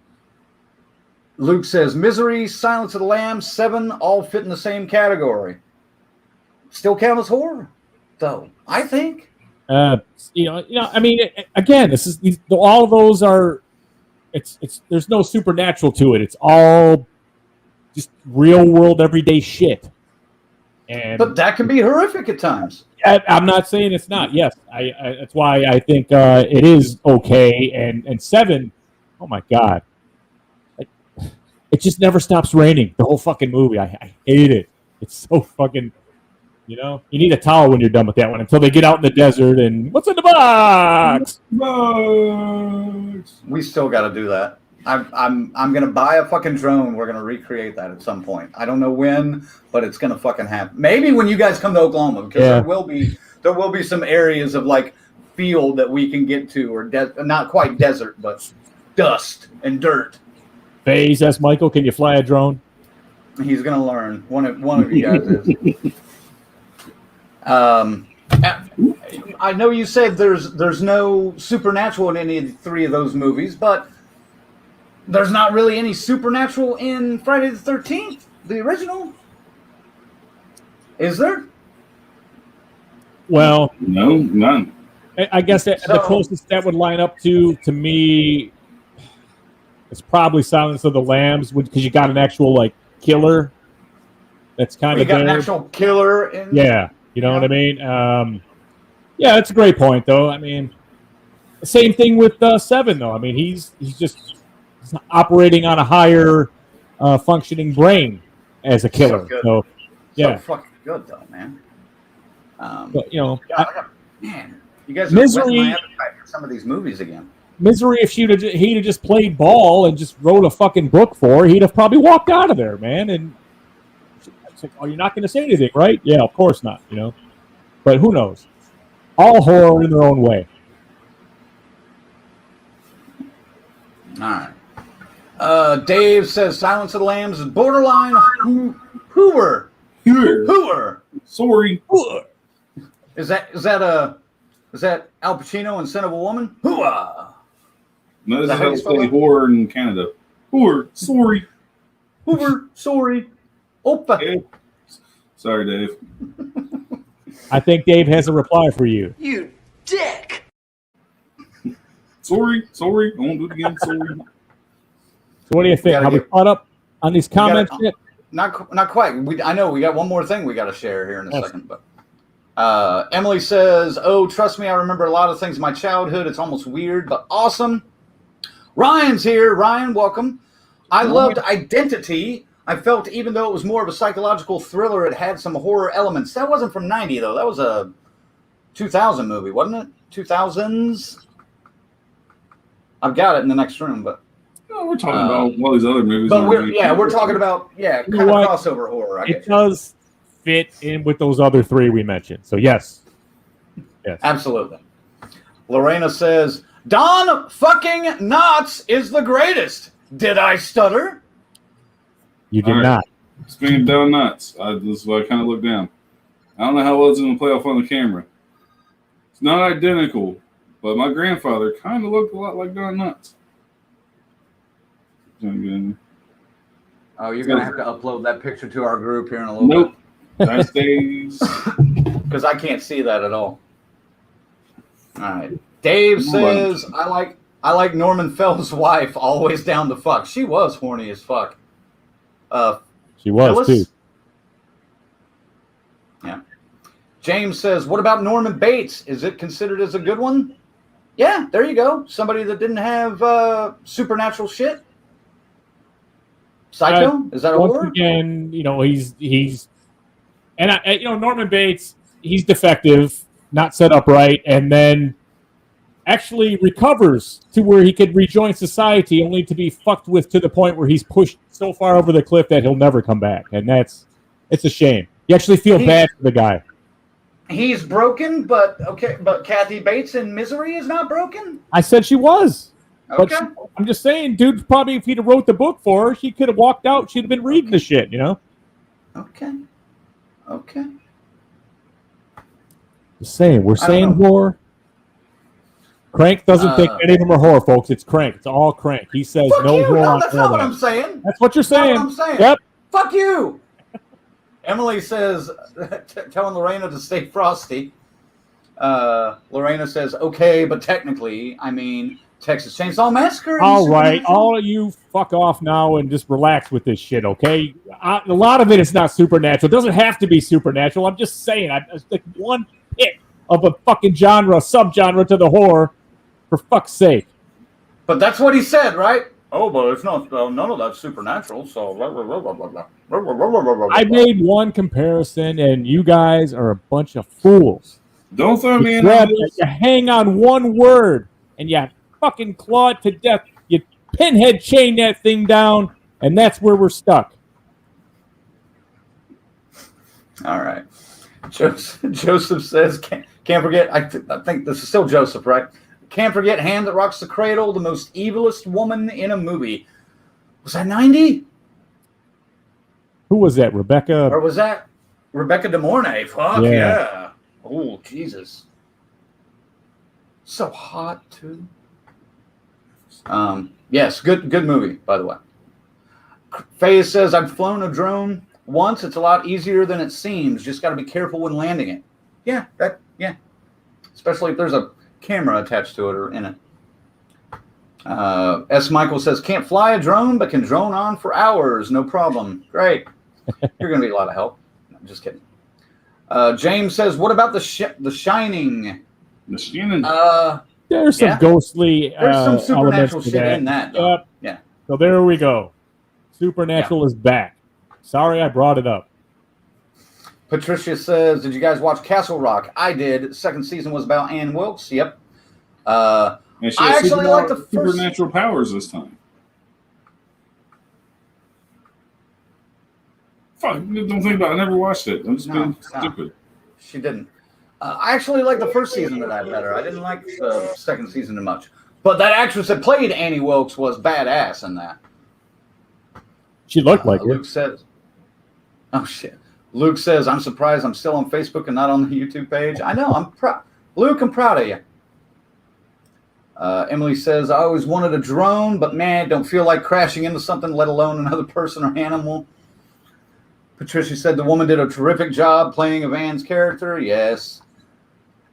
Luke says, Misery, Silence of the Lambs, 7 all fit in the same category. Still count as horror, though, I think. Again, this is all of those are. It's there's no supernatural to it. It's all just real world everyday shit. But that can be horrific at times. I'm not saying it's not. Yes, that's why I think it is okay. And 7, oh my God, it just never stops raining. The whole fucking movie, I hate it. It's so fucking. You need a towel when you're done with that one until they get out in the desert and what's in the box? We still got to do that. I'm gonna buy a fucking drone. We're gonna recreate that at some point. I don't know when, but it's gonna fucking happen. Maybe when you guys come to Oklahoma, because there will be there will be some areas of like field that we can get to, or not quite desert, but dust and dirt. Faze asks Michael, can you fly a drone? He's gonna learn. One of you guys is. I know you said there's no supernatural in any of the three of those movies, but there's not really any supernatural in Friday the 13th, the original. Is there? Well, no, none. I guess the closest that would line up to me, it's probably Silence of the Lambs, because you got an actual like killer. That's kind of got an actual killer. Yeah, you know what I mean. Yeah, that's a great point, though. I mean, same thing with 7, though. I mean, he's operating on a higher functioning brain as a killer. So yeah, so fucking good though, man. But, you know, man, you guys are whetting my appetite for some of these movies again. Misery, if he'd have just played ball and just wrote a fucking book for her, he'd have probably walked out of there, man. And it's like, oh, you're not going to say anything, right? Yeah, of course not. You know, but who knows? All horror in their own way. All right. Dave says Silence of the Lambs is borderline hooer. Sorry. Is that Al Pacino and Son of a Woman? Hooah. No, this is how they say horror in Canada. Hooer. Sorry. Hoover. Sorry. Opa. Okay. Sorry, Dave. I think Dave has a reply for you. You dick. Sorry. I won't do it again. Sorry. So what do you think? Have we caught up on these comments yet? Not quite. I know we got one more thing we got to share here in a second. But Emily says, "Oh, trust me, I remember a lot of things in my childhood. It's almost weird, but awesome." Ryan's here. Ryan, welcome. I loved Identity. I felt even though it was more of a psychological thriller, it had some horror elements. That wasn't from 90, though. That was a 2000 movie, wasn't it? 2000s? I've got it in the next room, but... No, we're talking about all these other movies. But we're talking about, kind of crossover horror. It does fit in with those other three we mentioned. So, yes. Absolutely. Lorena says, Don fucking Knotts is the greatest. Did I stutter? You did not. Speaking of Don Knotts, this is why I kind of look down. I don't know how well it's going to play off on the camera. It's not identical, but my grandfather kind of looked a lot like Don Knotts. Oh, you're going to have to upload that picture to our group here in a little bit. Nope. Nice days. Because I can't see that at all. All right. Dave says, I like Norman Fell's wife, always down to fuck. She was horny as fuck. She was, too. Yeah. James says, what about Norman Bates? Is it considered as a good one? Yeah, there you go. Somebody that didn't have supernatural shit. Psycho? Is that a horror? Once again, you know, he's and Norman Bates, he's defective, not set up right, and then actually recovers to where he could rejoin society, only to be fucked with to the point where he's pushed so far over the cliff that he'll never come back, and it's a shame. You actually feel bad for the guy. He's broken, but Kathy Bates in Misery is not broken? I said she was. Okay. But I'm just saying, dude, probably if he'd have wrote the book for her, she could have walked out. She'd have been reading the shit, you know? Okay. Just saying. We're saying horror. Crank doesn't think any of them are horror, folks. It's Crank. It's all Crank. He says no horror. No, that's not what I'm saying. That's what you're saying. That's what I'm saying. Yep. Fuck you. Emily says, telling Lorena to stay frosty. Lorena says, okay, but technically, I mean, Texas Chainsaw Massacre. All right. All of you fuck off now and just relax with this shit, okay? A lot of it is not supernatural. It doesn't have to be supernatural. I'm just saying. It's like one pick of a fucking subgenre to the horror, for fuck's sake. But that's what he said, right? Oh, but it's not, none of that's supernatural, so blah, blah, blah, blah, blah. I made one comparison, and you guys are a bunch of fools. Don't throw me in You hang on one word, and you fucking claw it to death. You pinhead chain that thing down, and that's where we're stuck. All right. Joseph says, Can't forget, I think this is still Joseph, right? Can't forget Hand That Rocks the Cradle, the most evilest woman in a movie. Was that 90? Who was that? Rebecca? Or was that Rebecca De Mornay? Fuck yeah. Oh, Jesus. So hot, too. Yes, good movie, by the way. Faye says, I've flown a drone once. It's a lot easier than it seems. Just got to be careful when landing it. Yeah, especially if there's a camera attached to it or in it. S. Michael says, can't fly a drone, but can drone on for hours. No problem. Great. You're going to be a lot of help. No, I'm just kidding. James says, what about The Shining? The Shining? There's some ghostly There's some supernatural shit in that. Yep. Yeah. So there we go. Supernatural is back. Sorry I brought it up. Patricia says, did you guys watch Castle Rock? I did. Second season was about Ann Wilkes. Yep. And she I has actually like the first... supernatural powers this time. Fuck, don't think about it. I never watched it. I'm just being stupid. She didn't. I actually like the first season of that better. I didn't like the second season too much. But that actress that played Annie Wilkes was badass in that. She looked like Luke says, oh, shit. Luke says, I'm surprised I'm still on Facebook and not on the YouTube page. I know. I'm proud. Luke, I'm proud of you. Emily says, I always wanted a drone, but man, don't feel like crashing into something, let alone another person or animal. Patricia said the woman did a terrific job playing a Van's character. Yes.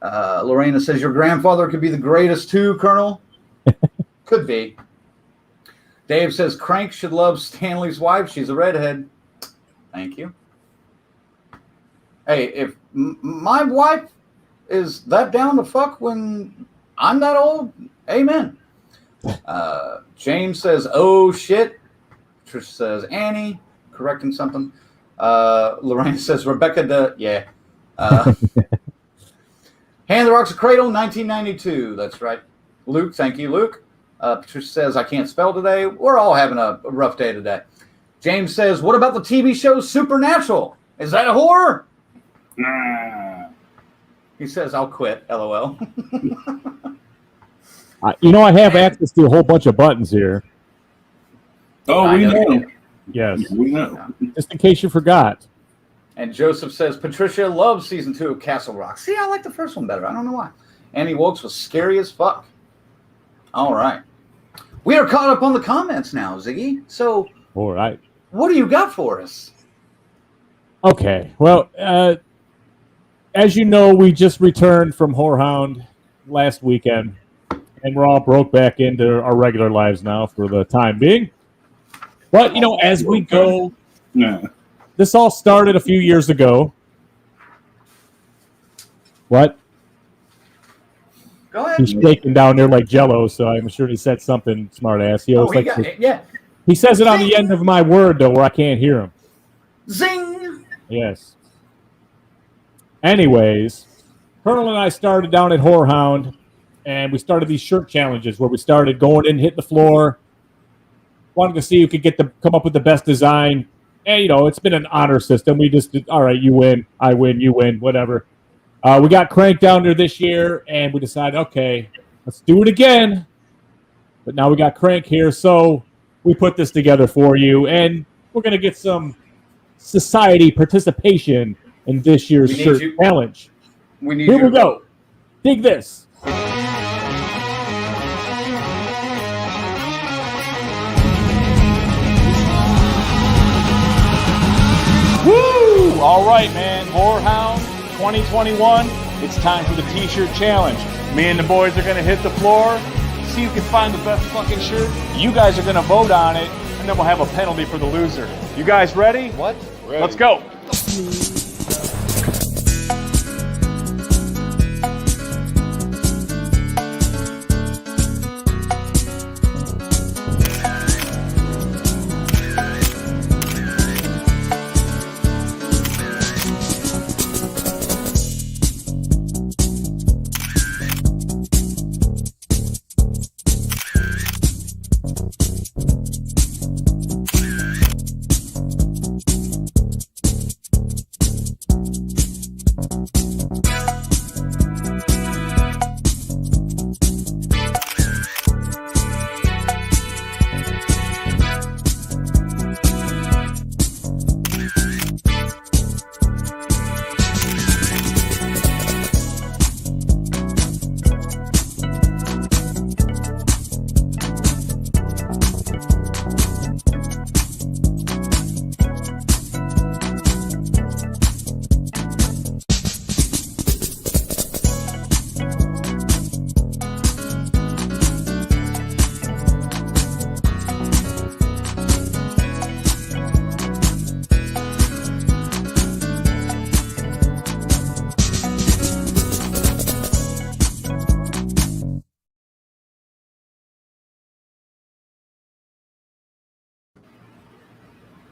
Lorena says, your grandfather could be the greatest too, Colonel. Could be. Dave says, Crank should love Stanley's wife. She's a redhead. Thank you. Hey, if my wife is that down to fuck when I'm that old, amen. James says, oh, shit. Trish says, Annie, correcting something. Lorraine says, Rebecca, yeah. Hand That Rocks the Cradle, 1992. That's right. Luke, thank you, Luke. Patricia says, I can't spell today. We're all having a rough day today. James says, what about the TV show Supernatural? Is that a horror? Nah. He says, I'll quit, LOL. I have access to a whole bunch of buttons here. Oh, we know. Yes. We know. Just in case you forgot. And Joseph says, Patricia loves season 2 of Castle Rock. See, I like the first one better. I don't know why. Annie Wilkes was scary as fuck. All right. We are caught up on the comments now, Ziggy. So, all right. What do you got for us? Okay. Well, as you know, we just returned from Whorehound last weekend, and we're all broke back into our regular lives now for the time being. But, as we go, this all started a few years ago. What? Go ahead. He's shaking down there like Jello, so I'm sure he said something smart ass. He always likes to, yeah. He says it on the end of my word, though, where I can't hear him. Zing! Yes. Anyways, Colonel and I started down at Whorehound, and we started these shirt challenges where we started going in, hitting the floor, wanted to see who could come up with the best design. And, it's been an honor system. We just did, all right, you win, I win, you win, whatever. We got Crank down there this year, and we decided, okay, let's do it again. But now we got Crank here, so we put this together for you, and we're going to get some society participation in this year's shirt challenge. Here we go. Dig this. Woo! All right, man. Whorehound 2021. It's time for the T-shirt challenge. Me and the boys are going to hit the floor, see who can find the best fucking shirt. You guys are going to vote on it, and then we'll have a penalty for the loser. You guys ready? What? Ready. Let's go.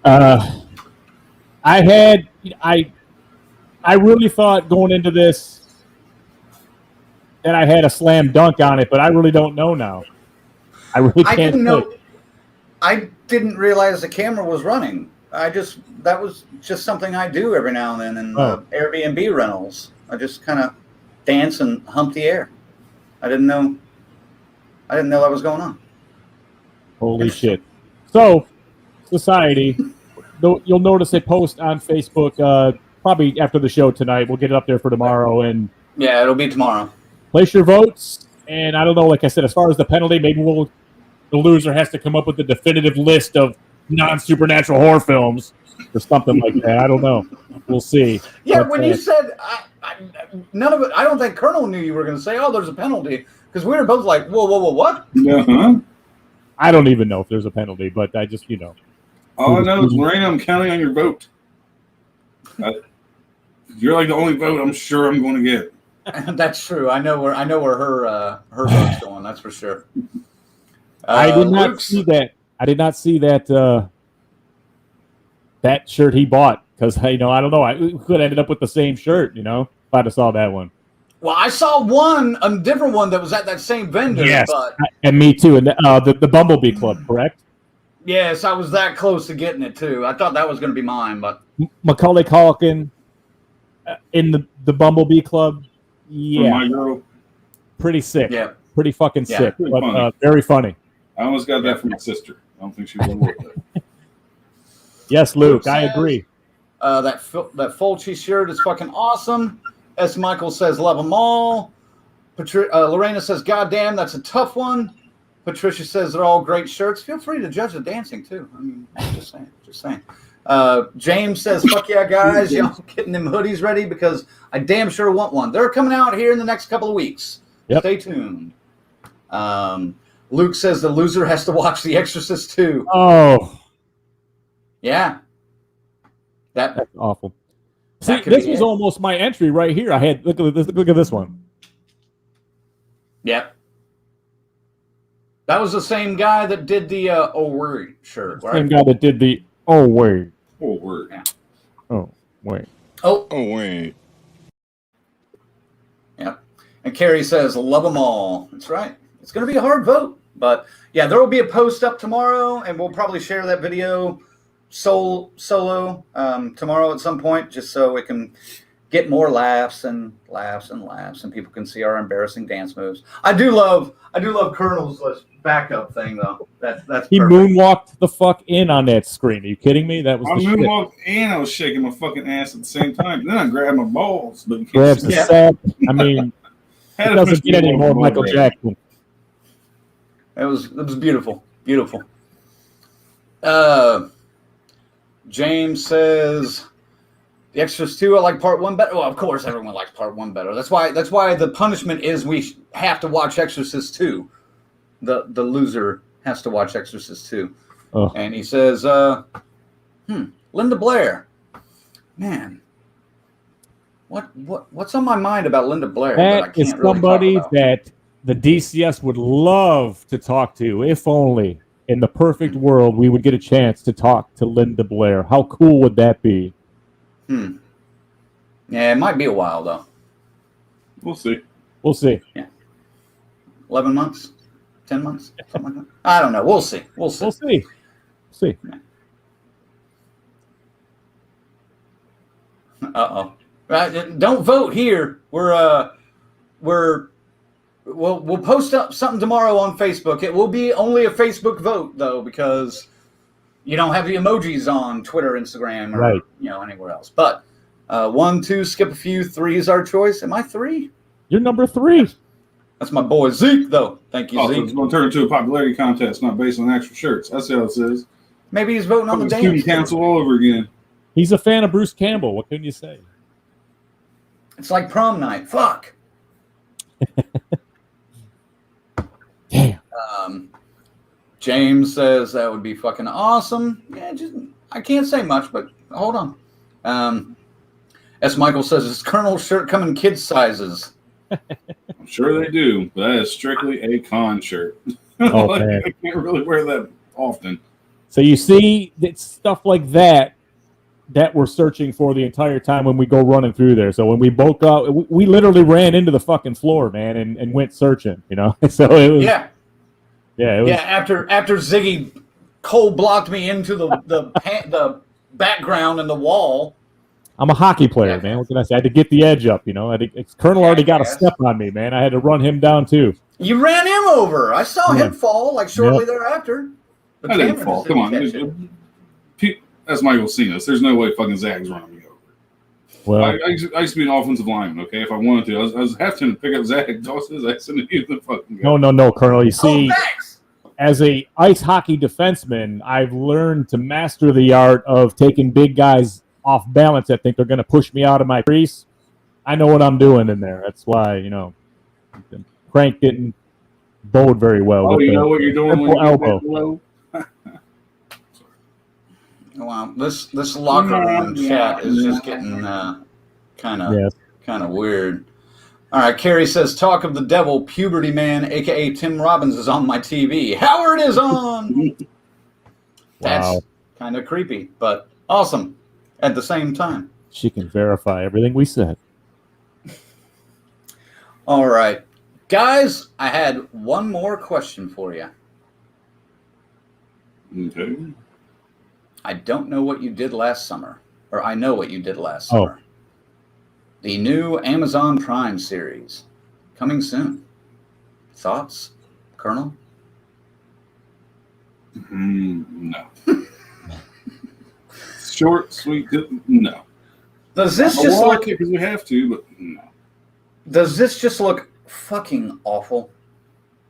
I really thought going into this that I had a slam dunk on it, but I really don't know now. I really can't. I didn't say. know. I didn't realize the camera was running. That was just something I do every now and then in Airbnb rentals. I just kind of dance and hump the air. I didn't know that was going on. Holy shit! So, society, you'll notice a post on Facebook probably after the show tonight. We'll get it up there for tomorrow, and yeah, it'll be tomorrow. Place your votes, and I don't know. Like I said, as far as the penalty, maybe the loser has to come up with a definitive list of non-supernatural horror films or something like that. I don't know. We'll see. Yeah, when you said none of it, I don't think Colonel knew you were going to say, "Oh, there's a penalty," because we were both like, "Whoa, what?" Uh-huh. I don't even know if there's a penalty, but I just, All I know is, Lorena, I'm counting on your vote. You're like the only vote I'm sure I'm going to get. That's true. I know where her vote's going. That's for sure. I did not see that. I did not see that that shirt he bought because I don't know. We could have ended up with the same shirt. If I'd have saw that one. Well, I saw a different one that was at that same vendor. Yes, but and me too. And the Bumblebee Club, correct? Yes, I was that close to getting it too. I thought that was going to be mine, but Macaulay Culkin in the Bumblebee Club. Yeah, my girl. Pretty sick. Yeah, pretty fucking sick, pretty but funny. Very funny. I almost got that from my sister. I don't think she would work that. Yes, Luke, I agree. That Fulci shirt is fucking awesome. S. Michael says, love them all. Lorena says, God damn, that's a tough one. Patricia says they're all great shirts. Feel free to judge the dancing, too. I mean, just saying. James says, fuck yeah, guys. Y'all getting them hoodies ready because I damn sure want one. They're coming out here in the next couple of weeks. Yep. Stay tuned. Luke says the loser has to watch The Exorcist 2. Oh. Yeah. That's awful. See, this was almost my entry right here. I had look at this one. Yep. That was the same guy that did the Oh Word shirt, right? Same guy that did the Oh Word. Oh Word. Yeah. Oh wait. Oh wait. Yep. And Carrie says, love them all. That's right. It's going to be a hard vote. But yeah, there will be a post up tomorrow, and we'll probably share that video solo tomorrow at some point, just so we can get more laughs and people can see our embarrassing dance moves. I do love Colonel's backup thing though. That's he perfect. moonwalked the fuck in on that screen. Are you kidding me? That was I the moonwalked and I was shaking my fucking ass at the same time. Then I grabbed my balls, but you can't grabs see the that. sack. I mean, it doesn't get any more Michael Jackson. It was beautiful. James says The Exorcist 2, I like part 1 better. Well, of course everyone likes part 1 better. That's why the punishment is we have to watch Exorcist 2. The loser has to watch Exorcist 2. Oh. And he says, Linda Blair. Man. What's on my mind about Linda Blair? That is somebody that the DCS would love to talk to, if only in the perfect world we would get a chance to talk to Linda Blair. How cool would that be? Yeah, it might be a while, though. We'll see. Yeah. 11 months? 10 months? Something like that? I don't know. We'll see. See. Uh-oh. Right, don't vote here. We'll post up something tomorrow on Facebook. It will be only a Facebook vote though, because you don't have the emojis on Twitter, Instagram, or anywhere else. But 1, 2, skip a few. 3 is our choice. Am I 3? You're number 3. That's my boy Zeke, though. Thank you, So Zeke. it's going to turn into a popularity contest, not based on actual shirts. That's how it says. Maybe he's voting on the dance. Student council all over again. He's a fan of Bruce Campbell. What can you say? It's like prom night. Fuck. Damn. James says that would be fucking awesome. Yeah, I can't say much, but hold on. S. Michael says, is Colonel's shirt come in kids' sizes? I'm sure they do, but that is strictly a con shirt. Oh, man. I can't really wear that often. So you see, it's stuff like that we're searching for the entire time when we go running through there. So when we woke up, we literally ran into the fucking floor, man, and went searching, you know? So it was... Yeah, it was... after Ziggy cold blocked me into the background and the wall. I'm a hockey player, man. What can I say? I had to get the edge up, you know? Colonel already got a step on me, man. I had to run him down, too. You ran him over. I saw him fall, like, shortly thereafter. The I didn't fall. Come on. That's Michael Cena. There's no way fucking Zach's running me over. Well, I used to be an offensive lineman, okay? If I wanted to. I was having to pick up Zach and toss his ass into the fucking guy. No, Colonel. You see, as a ice hockey defenseman, I've learned to master the art of taking big guys off balance that think they're going to push me out of my crease. I know what I'm doing in there. That's why, you know, Crank didn't bode very well. Oh, you know what you're doing when you get low? Wow, this locker room chat is just getting kind of weird. All right, Carrie says, talk of the devil, Puberty Man, a.k.a. Tim Robbins, is on my TV. Howard is on! That's kind of creepy, but awesome at the same time. She can verify everything we said. All right. Guys, I had one more question for you. Okay. I don't know what you did last summer, or I know what you did last summer. The new Amazon Prime series coming soon. Thoughts, Colonel? No. Short, sweet, no. Does this just look? Because we have to, but no. Does this just look fucking awful?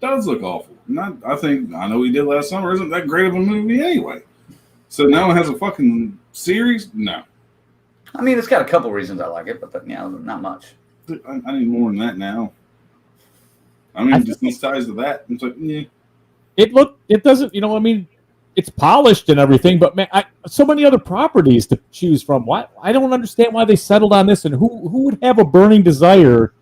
Does look awful. I know we did last summer. Isn't that great of a movie anyway? So now it has a fucking series? No. I mean, it's got a couple reasons I like it, but not much. I need more than that now. I mean, just desensitized to that. It's like, yeah. It doesn't, you know, I mean, it's polished and everything, but man, so many other properties to choose from. Why? I don't understand why they settled on this, and who would have a burning desire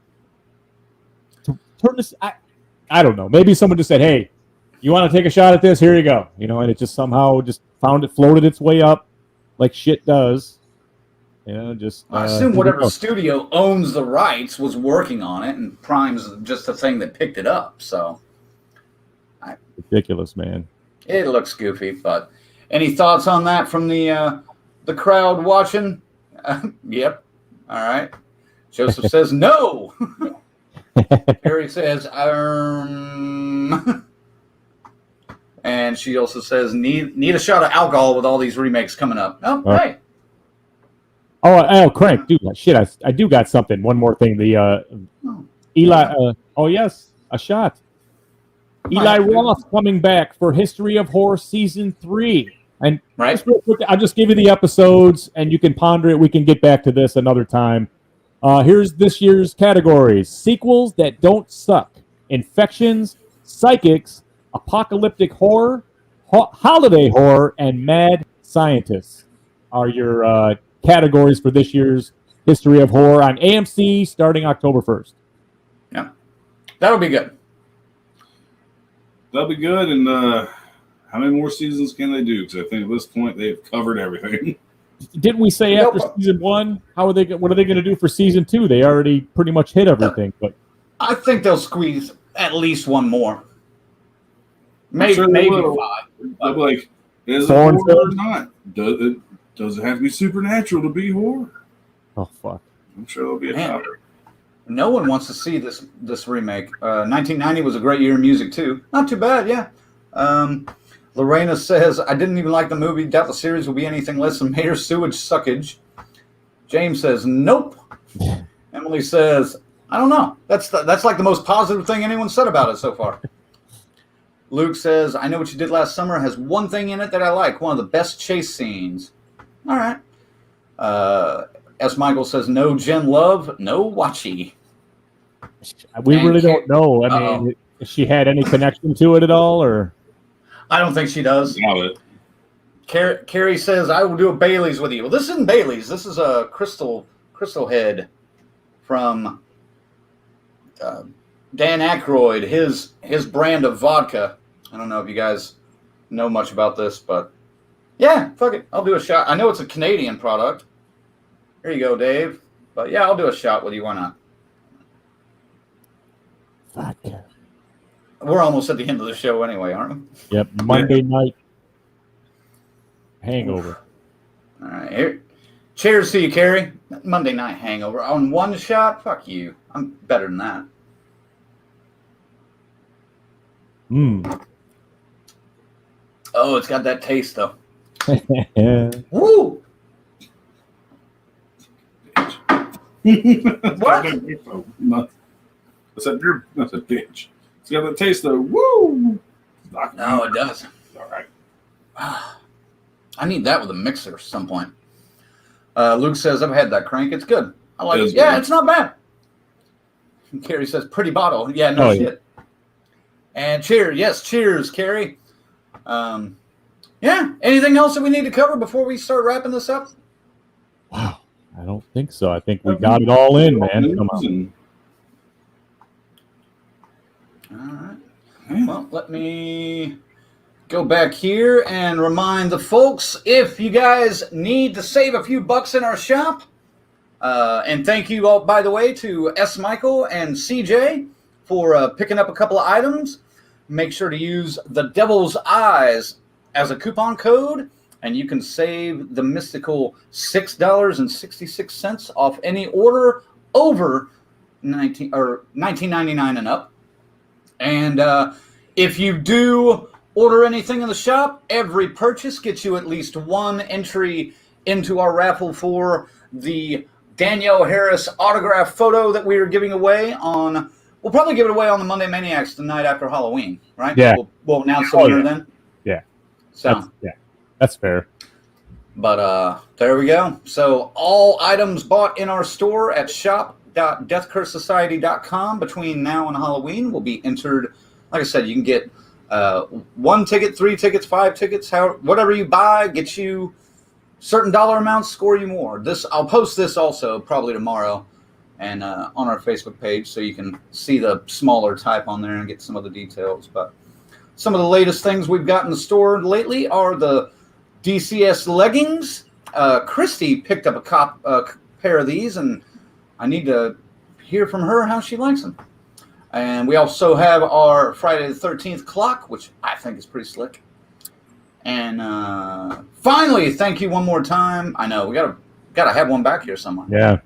to turn this? I don't know. Maybe someone just said, "Hey, you want to take a shot at this? Here you go." You know, and it just somehow just floated its way up, like shit does. You know, just I assume whatever studio owns the rights was working on it, and Prime's just the thing that picked it up. So ridiculous, man. It looks goofy, but any thoughts on that from the crowd watching? Yep. All right. Joseph says no. Harry says and she also says need a shot of alcohol with all these remakes coming up. Oh, hey. Oh, Crank, dude, shit, I do got something. One more thing. The Eli. Oh yes, a shot. Eli Roth coming back for History of Horror Season 3. And just real quick, I'll just give you the episodes, and you can ponder it. We can get back to this another time. Here's this year's categories. Sequels that don't suck. Infections, Psychics, Apocalyptic Horror, Holiday Horror, and Mad Scientists are your categories for this year's History of Horror on AMC starting October 1st. Yeah, that'll be good. That'll be good, and how many more seasons can they do? Because I think at this point they've covered everything. Didn't we say after season 1? What are they going to do for season 2? They already pretty much hit everything. But I think they'll squeeze at least one more. Maybe sure maybe 5. I'm like, is it horror or not? Does it have to be supernatural to be horror? Oh fuck! I'm sure there'll be a topic. No one wants to see this remake. 1990 was a great year in music, too. Not too bad, yeah. Lorena says, I didn't even like the movie. Doubt the series will be anything less than Mayor Sewage suckage. James says, nope. Emily says, I don't know. That's like the most positive thing anyone said about it so far. Luke says, I know what you did last summer has one thing in it that I like. One of the best chase scenes. All right. S. Michael says, no Jen Love, no Watchy. We really don't know. I mean, if she had any connection to it at all, or I don't think she does. No, Carrie says, I will do a Bailey's with you. Well, this isn't Bailey's. This is a Crystal Head from Dan Aykroyd, his brand of vodka. I don't know if you guys know much about this, but Yeah, fuck it. I'll do a shot. I know it's a Canadian product. Here you go, Dave. But yeah, I'll do a shot with you. Why not? Vodka. We're almost at the end of the show anyway, aren't we? Yep, Monday night hangover. All right, here. Cheers to you, Carrie. Monday night hangover on one shot. Fuck you. I'm better than that. Oh, it's got that taste though. Woo! What? That's a bitch. It's got that taste though. Woo! No, it does. All right. I need that with a mixer at some point. Luke says, I've had that crank. It's good. I like it. Yeah, it's not bad. And Carrie says, pretty bottle. Yeah, no shit. And cheers. Yes, cheers, Carrie. Yeah, anything else that we need to cover before we start wrapping this up? Wow, I don't think so. I think we got it all in, man. Come on. All right. Well, let me go back here and remind the folks, if you guys need to save a few bucks in our shop, and thank you all, by the way, to S. Michael and CJ for picking up a couple of items. Make sure to use the Devil's Eyes as a coupon code, and you can save the mystical $6.66 off any order over $19.99 and up. And if you do order anything in the shop, every purchase gets you at least one entry into our raffle for the Danielle Harris autograph photo that we are giving away on. We'll probably give it away on the Monday Maniacs the night after Halloween, right? Yeah. We'll announce the winner then. Yeah. So that's fair. But there we go. So all items bought in our store at shop.deathcursesociety.com between now and Halloween will be entered. Like I said, you can get 1 ticket, 3 tickets, 5 tickets, whatever you buy gets you certain dollar amounts, score you more. I'll post this also probably tomorrow and on our Facebook page, so you can see the smaller type on there and get some of the details. But some of the latest things we've got in the store lately are the DCS leggings. Christy picked up a pair of these, and I need to hear from her how she likes them. And we also have our Friday the 13th clock, which I think is pretty slick. And finally, thank you one more time. I know we gotta have one back here somewhere. Yeah.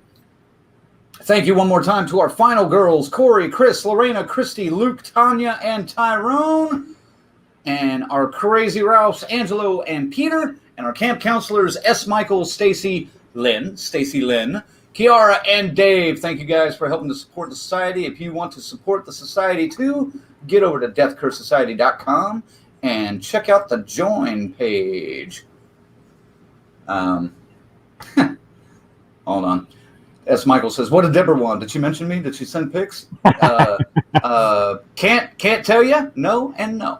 Thank you one more time to our final girls, Corey, Chris, Lorena, Christy, Luke, Tanya, and Tyrone. And our crazy Ralphs, Angelo and Peter. And our camp counselors, S. Michael, Stacy Lynn, Kiara, and Dave. Thank you guys for helping to support the society. If you want to support the society too, get over to deathcursesociety.com and check out the join page. Hold on. S. Michael says, what did Deborah want? Did she mention me? Did she send pics? Can't tell you. No and no.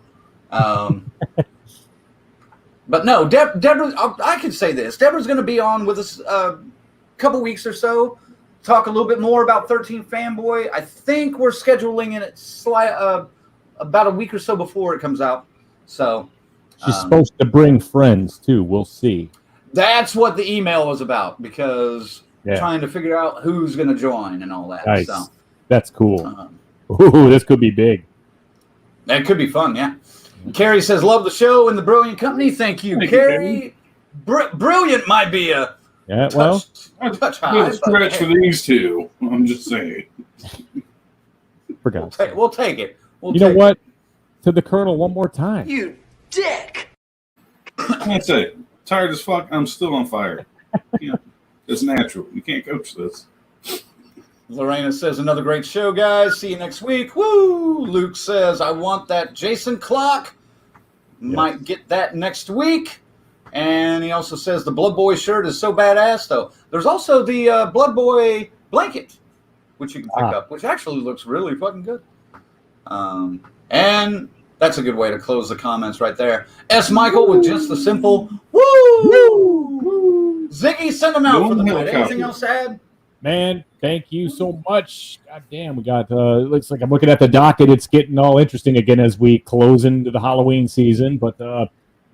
But no, Deborah, I can say this. Deborah's going to be on with us a couple weeks or so, talk a little bit more about 13 Fanboy. I think we're scheduling it about a week or so before it comes out. So she's supposed to bring friends too. We'll see. That's what the email was about, because trying to figure out who's going to join and all that. Nice. So, that's cool. Ooh, this could be big. That could be fun, yeah. Carrie says, love the show and the brilliant company. Thank you, Carrie. Brilliant might be a touch high. Stretch for these two. I'm just saying. Forgot. We'll take it. You know what? To the Colonel one more time. You dick! That's it. Tired as fuck. I'm still on fire. Yeah, it's natural. You can't coach this. Lorena says, another great show, guys. See you next week. Woo! Luke says, I want that Jason clock. Might get that next week. And he also says the Blood Boy shirt is so badass, though. There's also the Blood Boy blanket, which you can pick up, which actually looks really fucking good. And that's a good way to close the comments right there. S. Michael with just the simple woo! Ziggy, send them out for the night. Anything else to add? Man, thank you so much. God damn, we got, looks like I'm looking at the docket. It's getting all interesting again as we close into the Halloween season. But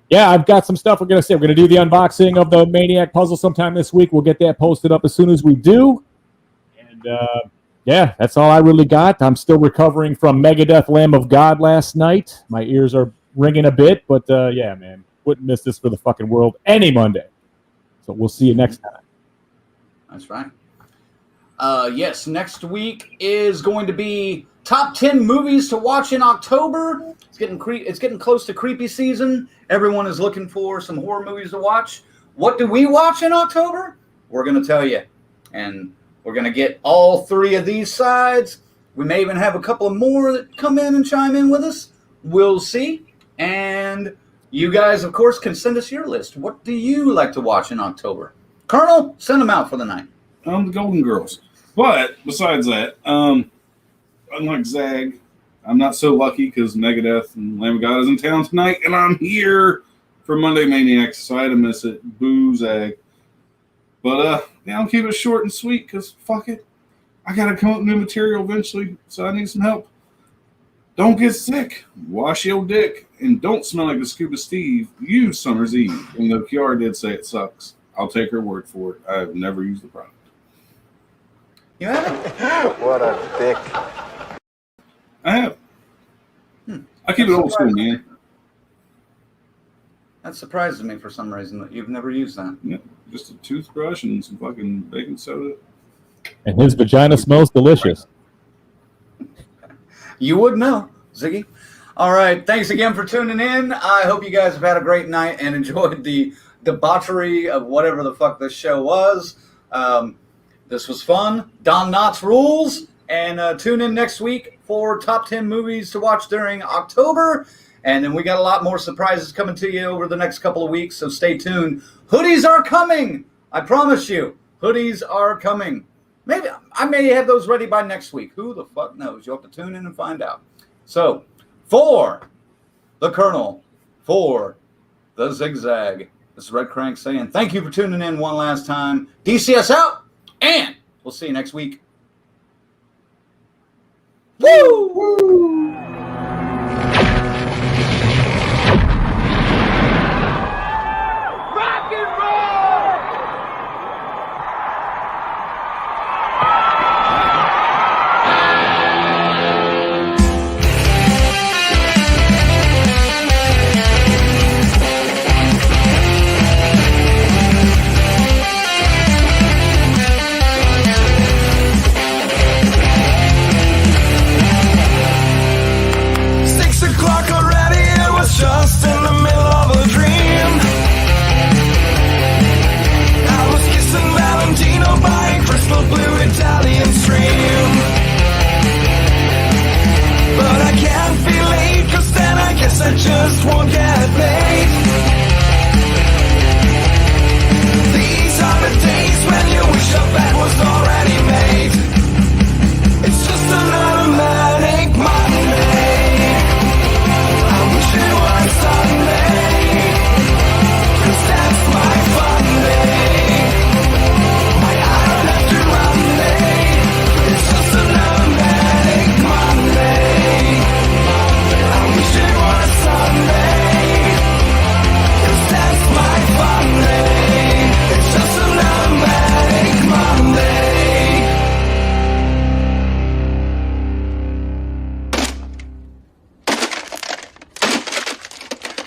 yeah, I've got some stuff we're going to say. We're going to do the unboxing of the Maniac puzzle sometime this week. We'll get that posted up as soon as we do. And, yeah, that's all I really got. I'm still recovering from Megadeth Lamb of God last night. My ears are ringing a bit, but, yeah, man, wouldn't miss this for the fucking world any Monday. So we'll see you next time. That's right. Yes, next week is going to be top 10 movies to watch in October. It's getting close to creepy season. Everyone is looking for some horror movies to watch. What do we watch in October? We're going to tell you. And we're going to get all three of these sides. We may even have a couple of more that come in and chime in with us. We'll see. And you guys, of course, can send us your list. What do you like to watch in October? Colonel, send them out for the night. The Golden Girls. But besides that, unlike Zag, I'm not so lucky because Megadeth and Lamb of God is in town tonight, and I'm here for Monday Maniacs, so I had to miss it. Boo, Zag. But, yeah, I'll keep it short and sweet because, fuck it, I got to come up with new material eventually, so I need some help. Don't get sick. Wash your dick. And don't smell like the Scuba Steve. Use Summer's Eve. Even though Kiara did say it sucks. I'll take her word for it. I've never used the product. You haven't? What a dick. I have. I keep it old school, man. That surprises me for some reason that you've never used that. Yeah, just a toothbrush and some fucking baking soda. And his vagina smells delicious. You would know, Ziggy. All right. Thanks again for tuning in. I hope you guys have had a great night and enjoyed the debauchery of whatever the fuck this show was. This was fun. Don Knotts rules. And tune in next week for top 10 movies to watch during October. And then we got a lot more surprises coming to you over the next couple of weeks, so stay tuned. Hoodies are coming. I promise you. Hoodies are coming. Maybe I may have those ready by next week. Who the fuck knows? You'll have to tune in and find out. So, for the Colonel, for the Zigzag, this is Red Crank saying thank you for tuning in one last time. DCS out, and we'll see you next week. Woo!